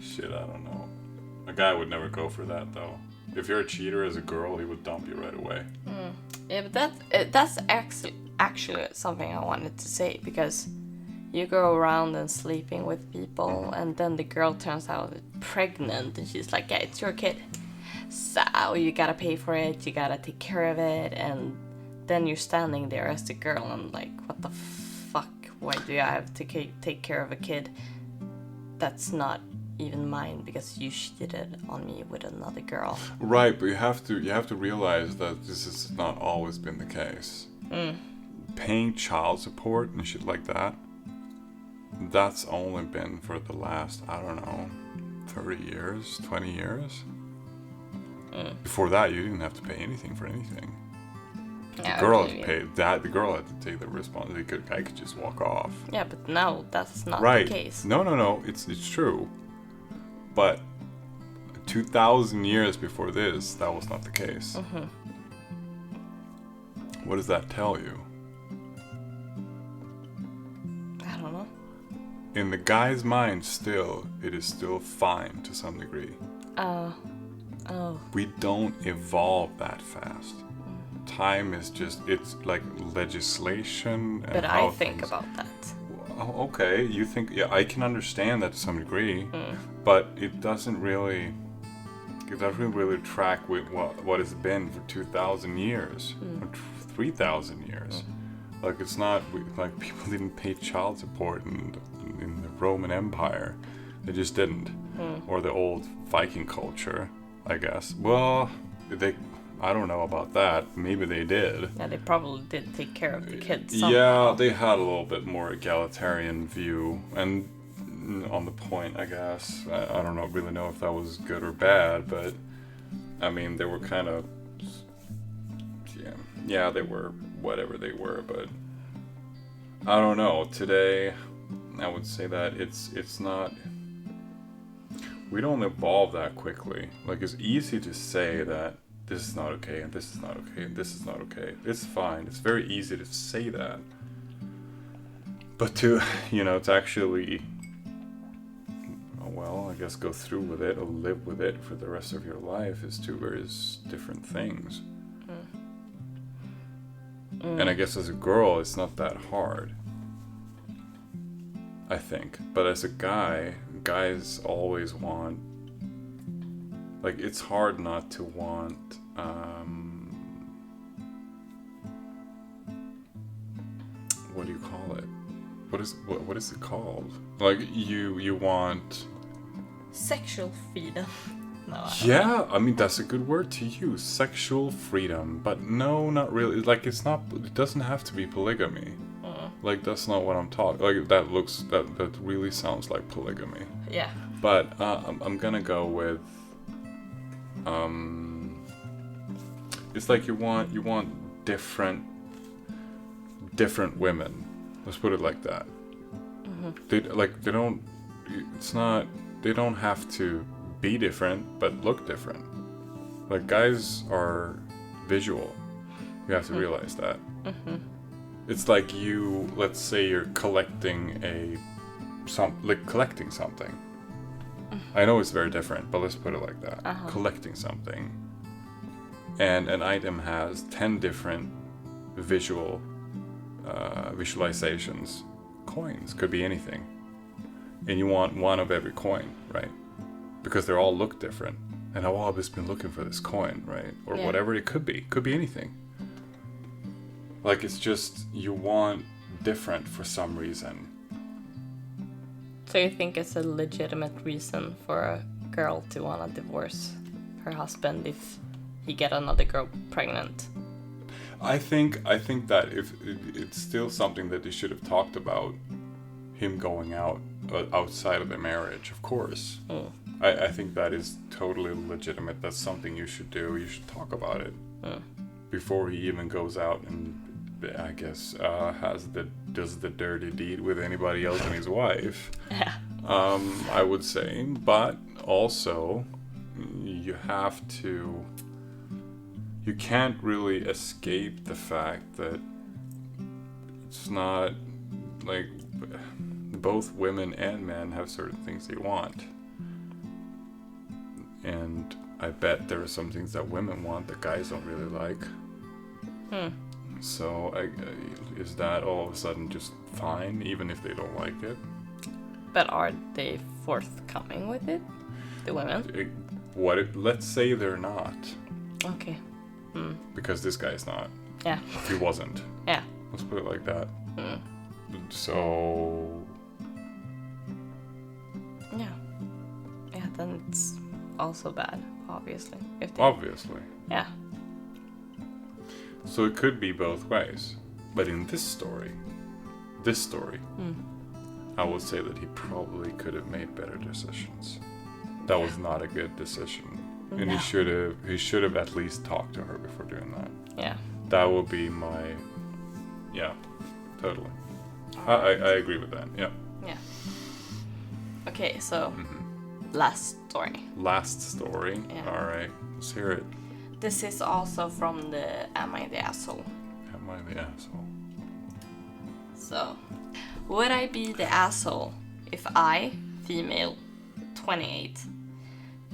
Shit, I don't know. A guy would never go for that, though. If you're a cheater as a girl, he would dump you right away. Yeah, but that's actually something I wanted to say, because you go around and sleeping with people, and then the girl turns out pregnant, and she's like, yeah, it's your kid. So you gotta pay for it, you gotta take care of it, and then you're standing there as the girl, and like, what the fuck? Why do I have to take care of a kid that's not even mine because you cheated on me with another girl? Right, but you have to realize that this has not always been the case. Paying child support and shit like that, that's only been for the last, I don't know, 30 years, 20 years. Before that, you didn't have to pay anything for anything. Yeah, The girl had to pay that. The girl had to take the responsibility. The guy could just walk off. Yeah, but now that's not Right? the case. No. It's true. But 2,000 years before this, that was not the case. What does that tell you? I don't know. In the guy's mind, still, it is still fine to some degree. Oh. We don't evolve that fast. Time is just, it's like legislation. And But how I think things- about that. Oh, okay, you think, yeah, I can understand that to some degree, but it doesn't really track with what it's been for 2,000 years, or 3,000 years. Like, it's not, like, people didn't pay child support in the Roman Empire. They just didn't. Or the old Viking culture, I guess. Well, I don't know about that. Maybe they did. Yeah, they probably did take care of the kids Yeah, somehow. they had a little bit more egalitarian view, and on the point, I guess. I don't really know if that was good or bad, but I mean, they were kind of, yeah, they were whatever they were, but I don't know. Today, I would say that it's not. We don't evolve that quickly. Like, it's easy to say that this is not okay, and this is not okay, and this is not okay. It's fine. It's very easy to say that. But to actually, well, I guess go through with it or live with it for the rest of your life is two very different things. And I guess as a girl, it's not that hard, I think. But as a guy, guys always want, like, it's hard not to want, what do you call it? What is it called? Like, you want... Sexual freedom. No, yeah, I mean, that's a good word to use. Sexual freedom. But no, not really. Like, it doesn't have to be polygamy. Like, that's not what I'm talking. Like, that really sounds like polygamy. Yeah. But I'm gonna go with, it's like you want different women. Let's put it like that. They don't have to be different, but look different. Like, guys are visual. You have to realize that. It's like let's say you're collecting collecting something. I know it's very different, but let's put it like that. Collecting something. And an item has 10 different visualizations. Coins, could be anything. And you want one of every coin, right? Because they all look different. And I've always been looking for this coin, right? Or whatever it could be. Could be anything. Like, it's just, you want different for some reason. So you think it's a legitimate reason for a girl to want to divorce her husband if he get another girl pregnant? I think that if it's still something that they should have talked about, him going outside of the marriage, of course. I think that is totally legitimate. That's something you should do. You should talk about it before he even goes out and, I guess, does the dirty deed with anybody else than his wife. Yeah. I would say, but also you can't really escape the fact that it's not like both women and men have certain things they want. And I bet there are some things that women want that guys don't really like. So is that all of a sudden just fine, even if they don't like it? But are they forthcoming with it, the women? Let's say they're not. Okay. Because this guy's not. Yeah. He wasn't. Yeah. Let's put it like that. So... Yeah. Yeah, then it's also bad, obviously. Obviously. Yeah. So it could be both ways. But in this story, I would say that he probably could have made better decisions. That was not a good decision. And No. he should have at least talked to her before doing that. Yeah. That would be my... Yeah, totally. I agree with that, yeah. Yeah. Okay, so last story. Last story? Yeah. Alright, let's hear it. This is also from the Am I the Asshole? Am I the asshole? So, would I be the asshole if I, female, 28,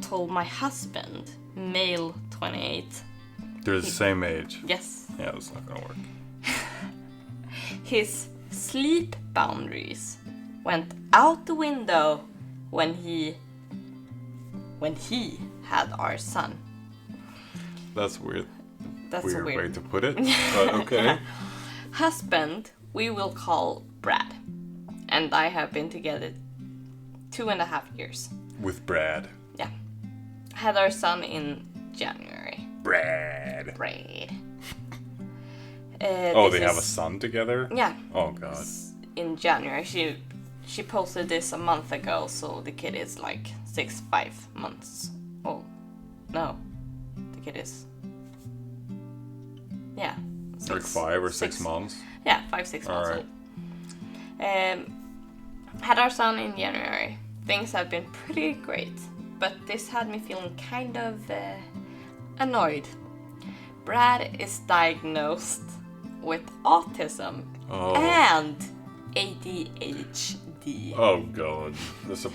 told my husband, male, 28... They're the same age. Yes. Yeah, that's not gonna work. His sleep boundaries went out the window when he had our son. That's weird. That's weird a weird way to put it, but okay. Husband, we will call Brad. And I have been together 2.5 years. With Brad. Yeah. Had our son in January. Brad. They They have a son together? Yeah. Oh, God. In January. She posted this a month ago, so the kid is like 5 months old. No, the kid is... Yeah. Like 5 or 6 months? Yeah, 5, 6 months Alright. old. Had our son in January. Things have been pretty great, but this had me feeling kind of annoyed. Brad is diagnosed with autism and ADHD. Oh god, that's a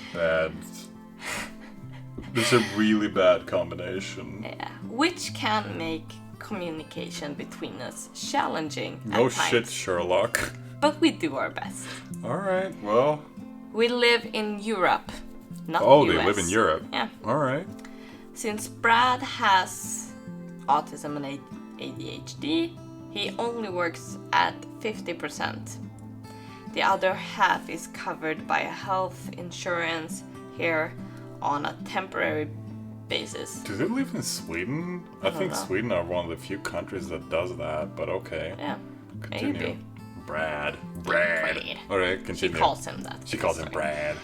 really bad combination. Yeah, which can make communication between us challenging No at shit, times. Sherlock. But we do our best. Alright, well... We live in Europe, not Oh, US. they live in Europe? Yeah. Alright. Since Brad has autism and ADHD, he only works at 50%. The other half is covered by health insurance here on a temporary basis. Do they live in Sweden? I think know. Sweden are one of the few countries that does that, but okay. Yeah, Continue. maybe. Brad. Alright, continue. She calls him that. She calls him Sorry. Brad.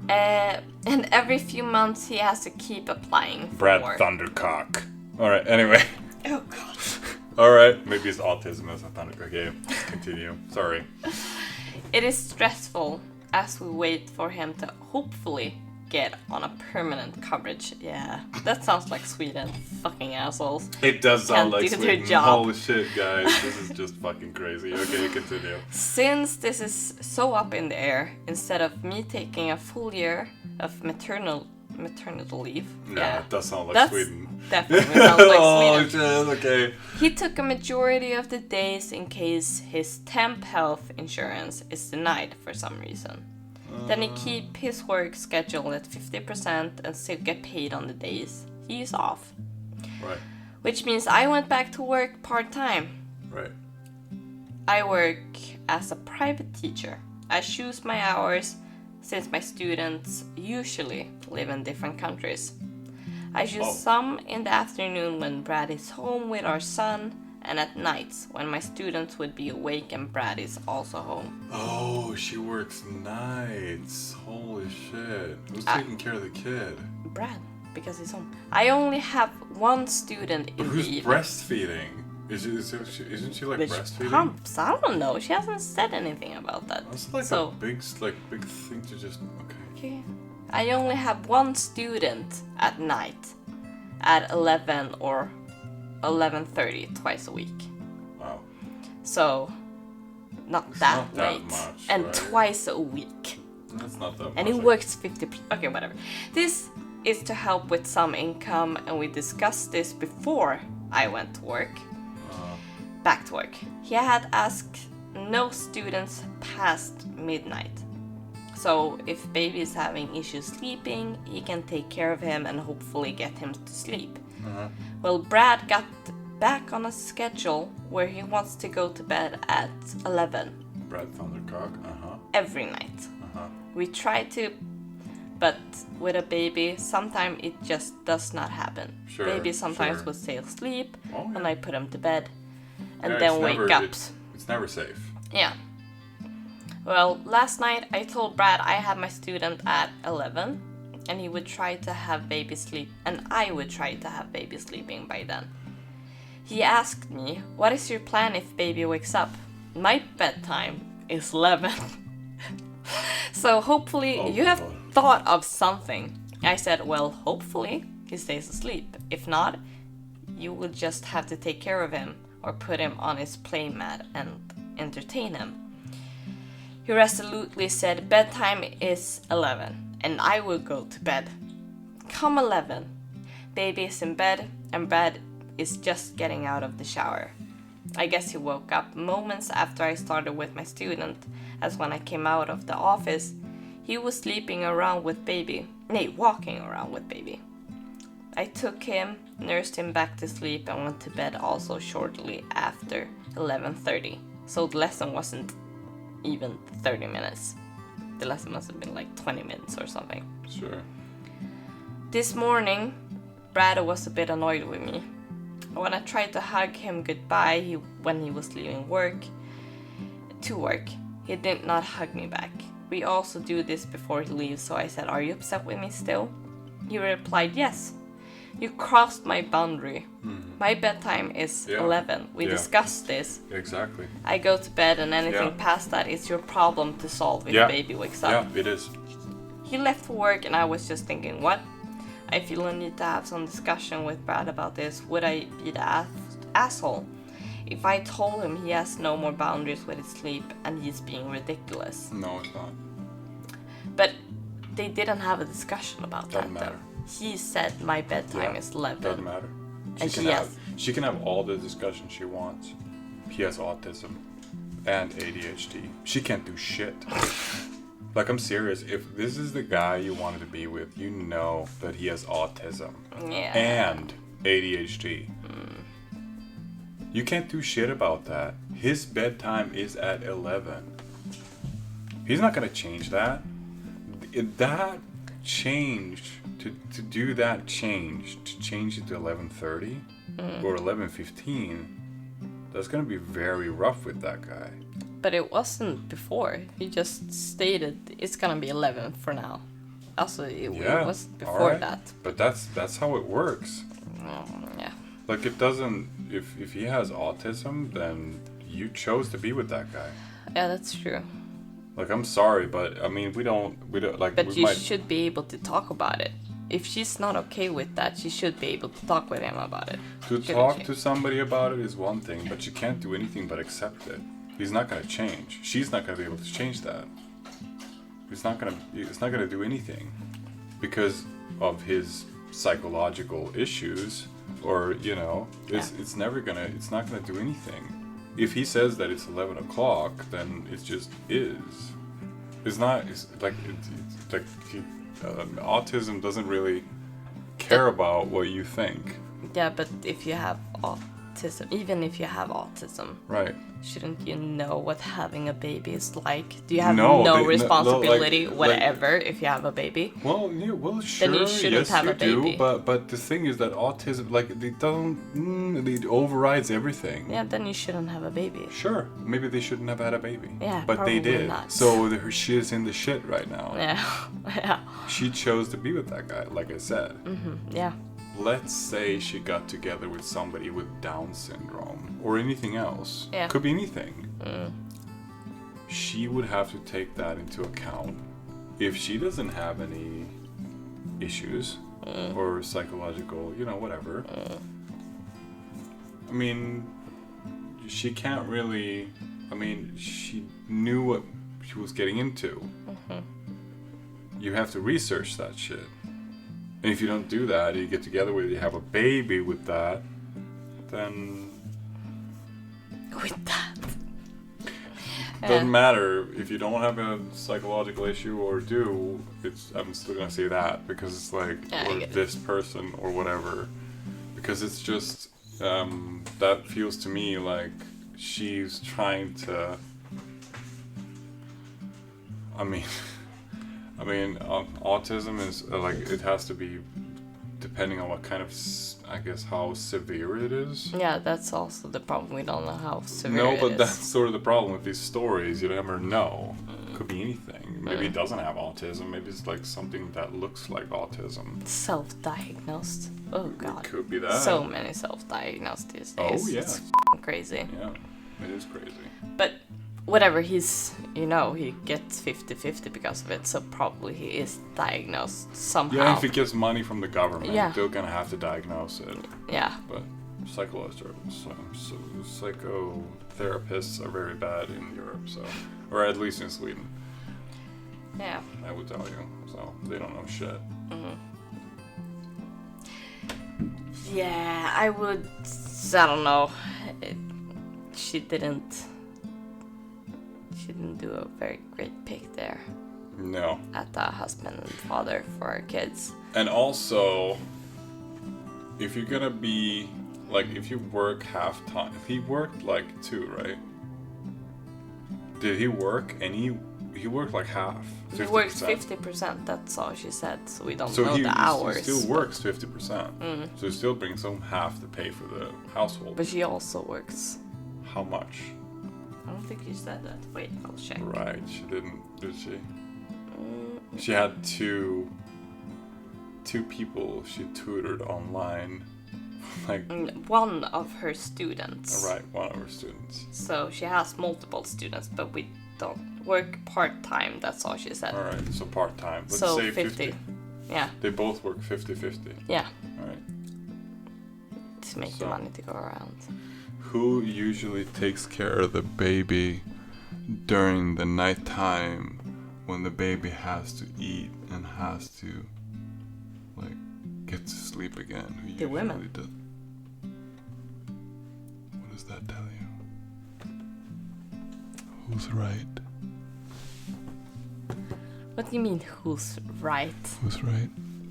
And every few months he has to keep applying for Brad more. Thundercock. Alright, anyway. Oh god. Alright, maybe his autism is a thundercock. Okay, let's continue. Sorry. It is stressful as we wait for him to hopefully get on a permanent coverage. Yeah, that sounds like Sweden. Fucking assholes. It does sound Can't like do their Sweden. job. Holy shit, guys. This is just fucking crazy. Okay, continue. Since this is so up in the air, instead of me taking a full year of maternity leave, No, it does sound like that's Sweden. definitely sounds like Oh Sweden. shit, okay. He took a majority of the days in case his temp health insurance is denied for some reason. Then he keep his work schedule at 50% and still get paid on the days he's off. Right, Which means I went back to work part-time. right. I work as a private teacher. I choose my hours since my students usually live in different countries. I choose some in the afternoon when Brad is home with our son, and at nights when my students would be awake and Brad is also home. Oh, she works nights. Holy shit. Who's taking care of the kid? Brad, because he's home. I only have one student in Who's the evening. breastfeeding? Isn't she like Which breastfeeding? pumps? I don't know. She hasn't said anything about that. That's like so, a big thing to just. Okay. I only have one student at night at 11 or 11:30 twice a week. Wow. So, not It's that not that late. much, and right? twice a week. That's not that much. And he works 50. Okay, whatever. This is to help with some income, and we discussed this before I went to work. Back to work. He had asked no students past midnight. So if baby is having issues sleeping, he can take care of him and hopefully get him to sleep. Well, Brad got back on a schedule where he wants to go to bed at 11 Brad Thundercock. every night. We try to, but with a baby, sometimes it just does not happen. Sure, Baby sometimes sure. will stay asleep Oh, when yeah. I put him to bed and Yeah, then it's wake never- up. It's never safe. Yeah. Well, last night I told Brad I had my student at 11 and he would try to have baby sleep and I would try to have baby sleeping by then. He asked me, "What is your plan if baby wakes up?" My bedtime is 11. So hopefully you have God. thought of something. I said, well, hopefully he stays asleep. If not, you will just have to take care of him or put him on his playmat and entertain him. He resolutely said bedtime is 11 and I will go to bed. Come 11. Baby is in bed and Brad is just getting out of the shower. I guess he woke up moments after I started with my student, as when I came out of the office, he was sleeping around with baby. Walking around with baby. I took him, nursed him back to sleep and went to bed also shortly after 11:30. So the lesson wasn't even 30 minutes. The lesson must have been like 20 minutes or something. Sure. This morning, Brad was a bit annoyed with me. When I tried to hug him goodbye when he was leaving to work, he did not hug me back. We also do this before he leaves, so I said, are you upset with me still? He replied, yes. You crossed my boundary. My bedtime is 11. We discussed this. Exactly. I go to bed and anything past that is your problem to solve if baby wakes up. Yeah, it is. He left for work and I was just thinking, what? I feel I need to have some discussion with Brad about this. Would I be the asshole if I told him he has no more boundaries with his sleep and he's being ridiculous? No, it's not. But they didn't have a discussion about Doesn't that matter. though. He said my bedtime is 11. Doesn't matter. She can have all the discussion she wants. He has autism and ADHD. She can't do shit. Like, I'm serious. If this is the guy you wanted to be with, you know that he has autism and ADHD. You can't do shit about that. His bedtime is at 11. He's not gonna change that. That change, to do that change, to change it to 11:30 or 11:15, that's gonna be very rough with that guy. But it wasn't before. He just stated it's gonna be 11 for now. Also, it was before that. But that's how it works. Yeah. Like, it doesn't. If he has autism, then you chose to be with that guy. Yeah, that's true. Like, I'm sorry, but I mean, we don't like. But you should be able to talk about it. If she's not okay with that, she should be able to talk with him about it. To talk to somebody about it is one thing, but you can't do anything but accept it. He's not gonna change. She's not gonna be able to change that. It's not gonna do anything because of his psychological issues, or it's not gonna do anything. If he says that it's 11 o'clock, then it just is. It's not. It's like autism doesn't really care about what you think. Yeah, but if you have autism, even if you have autism, right? Shouldn't you know what having a baby is like? Do you have no responsibility, whatever, if you have a baby? Well, sure, then you shouldn't have a baby. But the thing is that autism, like, it overrides everything. Yeah, then you shouldn't have a baby. Sure, maybe they shouldn't have had a baby. Yeah, but probably they did. Not. So she is in the shit right now. Yeah. She chose to be with that guy, like I said. Yeah. Let's say she got together with somebody with Down syndrome or anything else. Yeah. Could be anything. She would have to take that into account. If she doesn't have any issues or psychological, whatever. I mean, she can't really. I mean, she knew what she was getting into. You have to research that shit. And if you don't do that, you get together with, you have a baby with that, then... With that? Doesn't matter if you don't have a psychological issue or do, I'm still gonna say that, because it's like, or this person or whatever. Because it's just, that feels to me like she's trying to... I mean, autism is like, it has to be depending on what kind of, I guess, how severe it is. Yeah, that's also the problem. We don't know how severe it is. No, but that's sort of the problem with these stories. You never know. Could be anything. Maybe it doesn't have autism. Maybe it's like something that looks like autism. Self-diagnosed. Oh God. It could be that. So many self-diagnosed these days. Oh yeah. It's crazy. Yeah, it is crazy. But whatever, he's, he gets 50-50 because of it, so probably he is diagnosed somehow. Yeah, if he gets money from the government, they're gonna have to diagnose it. Yeah. But psychotherapists are very bad in Europe, so, or at least in Sweden. Yeah. I would tell you. So they don't know shit. Yeah, I don't know. She didn't do a very great pick there. No. At the husband and father for our kids. And also, if you're gonna be, like, if you work half time, he worked like 2, right? Did he work? And he worked like half. 50%. He works 50%, that's all she said, so we don't know the hours. He still works 50%. So he still brings home half to pay for the household. But she also works. How much? I don't think she said that. Wait, I'll check. Right, she didn't, did she? She had two people she tutored online. Like, one of her students. right, one of her students. So she has multiple students, but we don't work part-time, that's all she said. Alright, so part-time. Let's So say 50. Yeah. They both work 50-50. Yeah. Alright. To make the money to go around. Who usually takes care of the baby during the nighttime when the baby has to eat and has to, like, get to sleep again? Who The women. does? What does that tell you? Who's right? What do you mean, who's right? Who's right?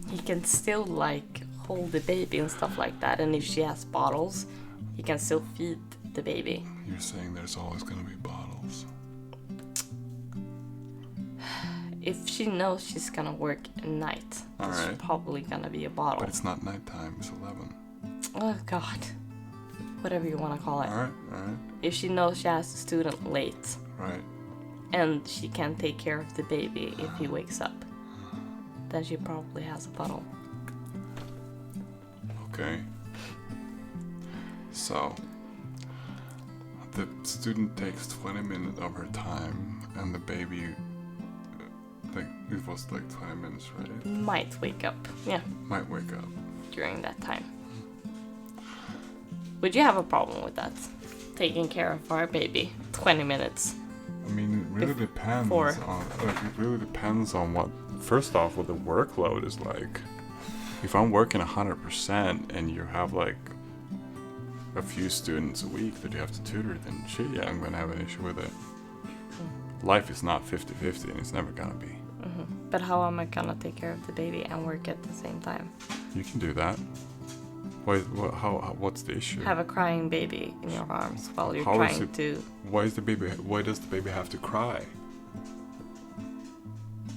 He can still, like, hold the baby and stuff like that, and if she has bottles, he can still feed the baby. You're saying there's always gonna be bottles. If she knows she's gonna work at night, there's Alright. probably gonna be a bottle. But it's not nighttime, it's 11. Oh god. Whatever you wanna call it. Alright. If she knows she has a student late, Right. and she can take care of the baby if he wakes up, then she probably has a bottle. Okay. So, the student takes 20 minutes of her time, and the baby, like, it was like 20 minutes, right? Might wake up, yeah, Might wake up. during that time. Would you have a problem with that? Taking care of our baby 20 minutes? I mean, it really depends Before. on, like, it really depends on what, first off, what the workload is like. If I'm working 100% and you have, like, a few students a week that you have to tutor, then shit, yeah, I'm gonna have an issue with it. Life is not 50-50, and it's never gonna be. But how am I gonna take care of the baby and work at the same time? You can do that. What's the issue? Have a crying baby in your arms while you're How is trying it- to... Why does the baby have to cry?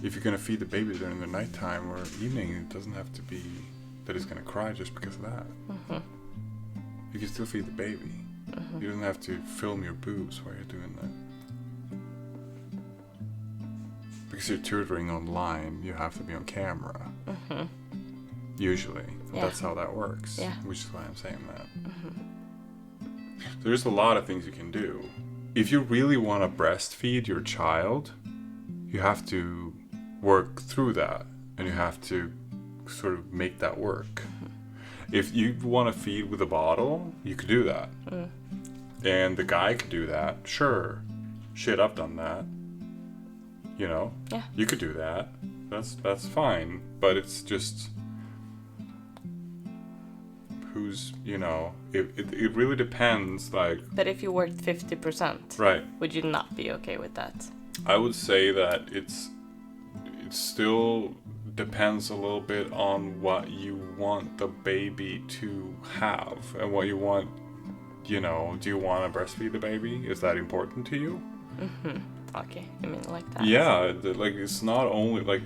If you're gonna feed the baby during the nighttime or evening, it doesn't have to be that it's gonna cry just because of that. You can still feed the baby. You don't have to film your boobs while you're doing that. Because you're tutoring online, you have to be on camera. Usually. Yeah. That's how that works. Yeah. Which is why I'm saying that. There's a lot of things you can do. If you really want to breastfeed your child, you have to work through that. And you have to sort of make that work. If you want to feed with a bottle, you could do that. And the guy could do that. Sure. Shit, I've done that. You know? Yeah. You could do that. That's fine. But it's just... who's, you know... It really depends, like... But if you worked 50%, Right. would you not be okay with that? I would say that it still depends a little bit on what you want the baby to have and what you want, you know, do you want to breastfeed the baby? Is that important to you? Okay, you mean like that? Yeah, like it's not only like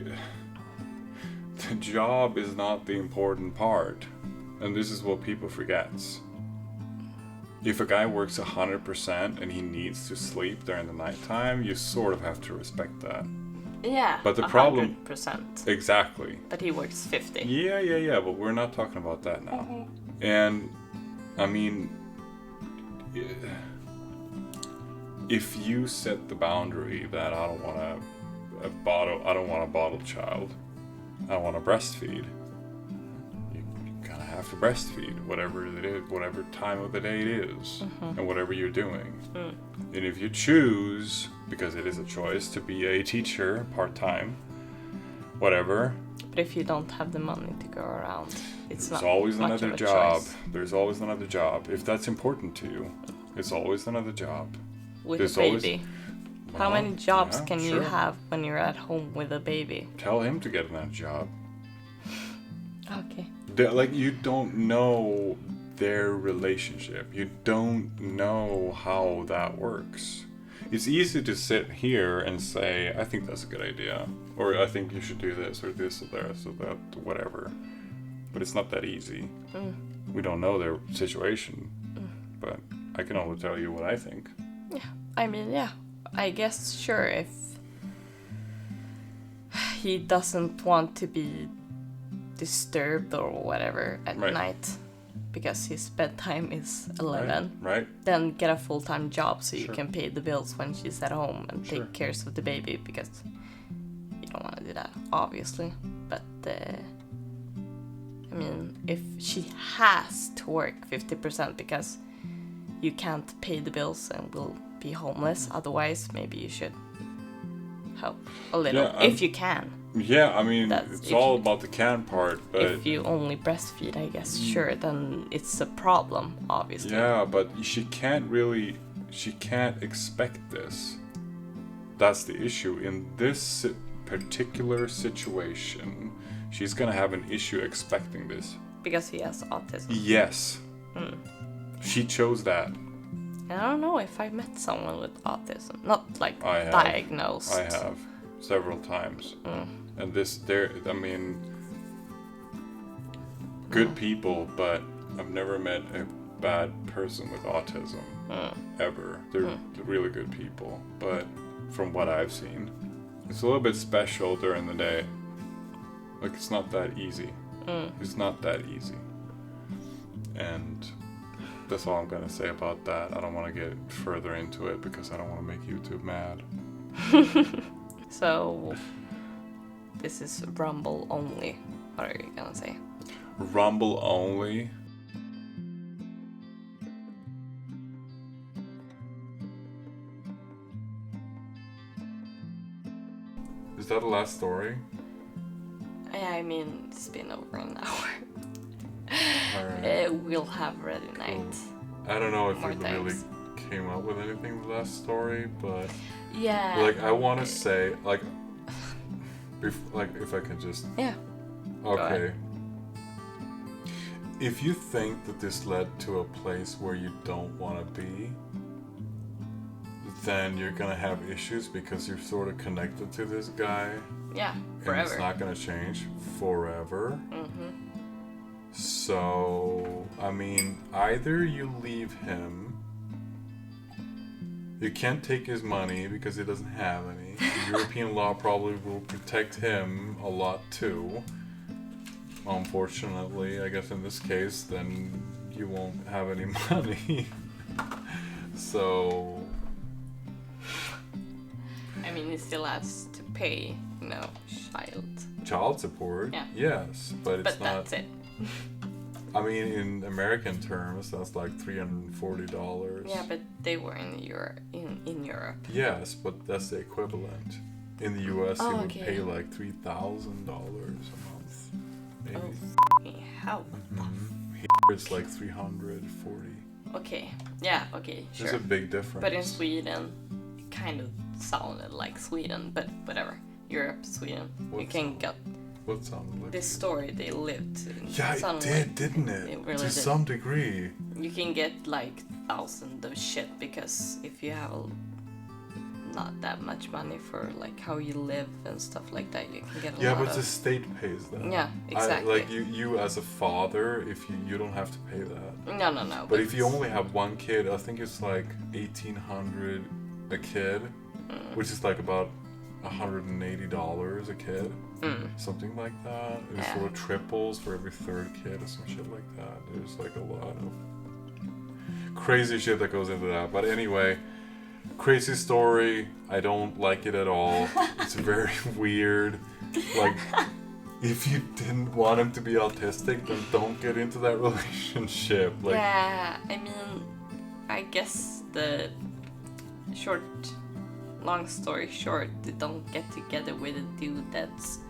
the job is not the important part, and this is what people forgets. If a guy works 100% and he needs to sleep during the nighttime, you sort of have to respect that. Yeah, But the problem- 100%. Exactly. But he works 50. Yeah, but we're not talking about that now. And I mean, if you set the boundary that I don't want a bottle child, I want to breastfeed. You kind of have to breastfeed whatever it is, whatever time of the day it is, and whatever you're doing. And if you choose, because it is a choice, to be a teacher part-time, whatever, But if you don't have the money to go around, it's there's not always much another of a job. choice. There's always another job. If that's important to you, it's always another job. With there's a always- baby. How Well, many jobs yeah, can you sure. have when you're at home with a baby? Tell him to get that job. Okay. Like, you don't know their relationship. You don't know how that works. It's easy to sit here and say, I think that's a good idea. Or I think you should do this or this or that or that, whatever. But it's not that easy. We don't know their situation. But I can only tell you what I think. Yeah, I mean, yeah. I guess, sure, if he doesn't want to be disturbed or whatever at night because his bedtime is 11. Right. Then get a full-time job so you can pay the bills when she's at home and take care of the baby, because you don't want to do that, obviously. But I mean, if she has to work 50% because you can't pay the bills and will be homeless, otherwise maybe you should help a little if you can. Yeah, I mean, it's all about the can part, but if you only breastfeed, I guess, sure, then it's a problem, obviously. Yeah, but she can't expect this. That's the issue. In this particular situation, she's gonna have an issue expecting this. Because he has autism. Yes. She chose that. And I don't know if I met someone with autism. Not like diagnosed. I have several times. And good people, but I've never met a bad person with autism. Ever. They're really good people. But from what I've seen, it's a little bit special during the day. Like, it's not that easy. It's not that easy. And that's all I'm gonna say about that. I don't want to get further into it because I don't want to make YouTube mad. So, this is Rumble only. What are you gonna say? Rumble only? Is that the last story? I mean, it's been over an hour. Alright. We'll have ready night. I don't know if More we really came up with anything the last story, but yeah. Like, I want to say, like, if I can just. Yeah. Okay. If you think that this led to a place where you don't want to be, then you're gonna have issues because you're sort of connected to this guy. Yeah, forever. And it's not gonna change forever. So, I mean, either you leave him. You can't take his money because he doesn't have any. European law probably will protect him a lot too. Unfortunately, I guess in this case, then you won't have any money. So, I mean, he still has to pay, child support. Yeah. Yes, but it's not. That's it. I mean, in American terms, that's like $340. Yeah, but they were in Europe. In Europe. Yes, but that's the equivalent. In the U.S., you would pay like $3,000 a month, maybe. Oh, hell. Here it's like $340. Okay. Yeah. Okay. Sure. There's a big difference. But in Sweden, it kind of sounded like Sweden, but whatever. Europe, Sweden, you can get. What sounded like this story they lived in. Yeah, it did, didn't it? It really to did. some degree. You can get like thousands of shit because if you have not that much money for like how you live and stuff like that, you can get a lot. Yeah, but the state pays that. Yeah, exactly. Like you as a father, if you don't have to pay that. No. But if you only have one kid, I think it's like $1,800 a kid, which is like about $180 a kid. Something like that. It sort of triples for every third kid or some shit like that. There's like a lot of crazy shit that goes into that. But anyway, crazy story. I don't like it at all. It's very weird. Like, if you didn't want him to be autistic, then don't get into that relationship. Like, yeah, I mean, I guess the long story short, they don't get together with a dude that's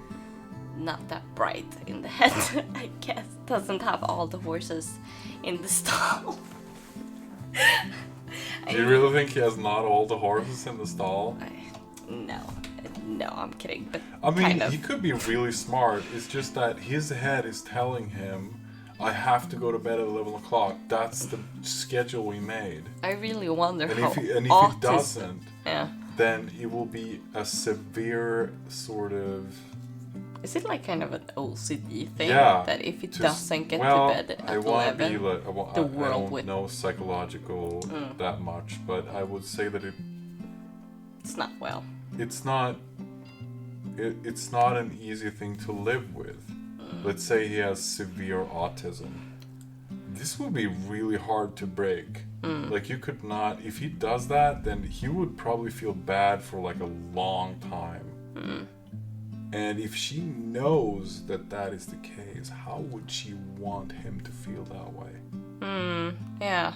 not that bright in the head, I guess. Doesn't have all the horses in the stall. Do you really think he has not all the horses in the stall? No, I'm kidding, but I mean, kind of. he could be really smart. It's just that his head is telling him, I have to go to bed at 11 o'clock. That's the schedule we made. I really wonder and how if he doesn't, then it will be a severe sort of... Is it like kind of an OCD thing? Yeah. That if it doesn't get to bed at 11, the world I don't know psychological that much, but I would say that it's not well. It's not... it's not an easy thing to live with. Let's say he has severe autism. This would be really hard to break. Like, you could not, if he does that, then he would probably feel bad for like a long time. And if she knows that that is the case, how would she want him to feel that way? Yeah.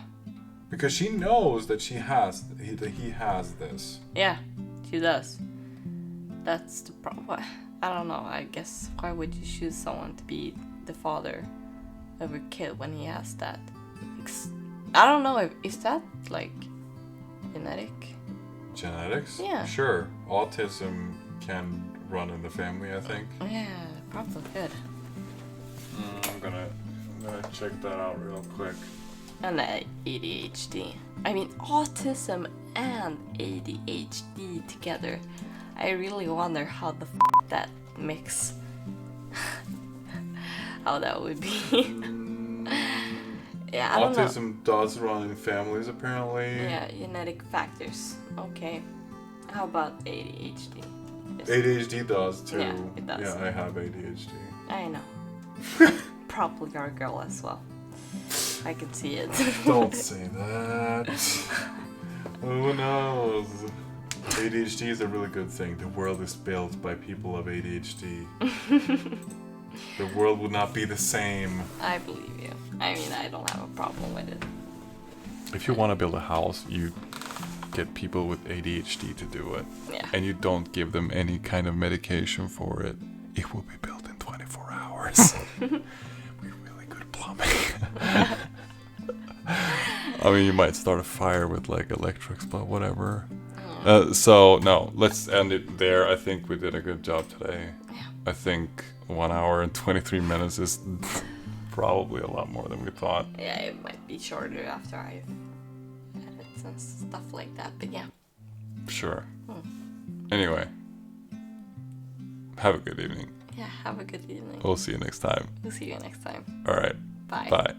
Because she knows that he has this. Yeah, she does. That's the problem. I don't know. I guess why would you choose someone to be the father of a kid when he has that? I don't know. Is that like genetic? Genetics? Yeah. Sure. Autism can run in the family, I think. Yeah, probably could. I'm gonna check that out real quick. And ADHD. I mean, autism and ADHD together. I really wonder how the that mix. How that would be. Yeah, I don't know. Autism does run in families, apparently. Yeah, genetic factors. Okay. How about ADHD? ADHD does too. Yeah, it does. Yeah, I have ADHD. I know. Probably your girl as well. I can see it. Don't say that. Who knows? ADHD is a really good thing. The world is built by people of ADHD. The world would not be the same. I believe you. I mean, I don't have a problem with it. If you want to build a house, you get people with ADHD to do it. Yeah. And you don't give them any kind of medication for it. It will be built in 24 hours. We're really good at plumbing. I mean, you might start a fire with like electrics, but whatever. So, no, let's end it there. I think we did a good job today. Yeah. I think 1 hour and 23 minutes is probably a lot more than we thought. Yeah, it might be shorter after I've edited and stuff like that, but yeah. Sure. Anyway, have a good evening. Yeah, have a good evening. We'll see you next time. We'll see you next time. All right. Bye. Bye.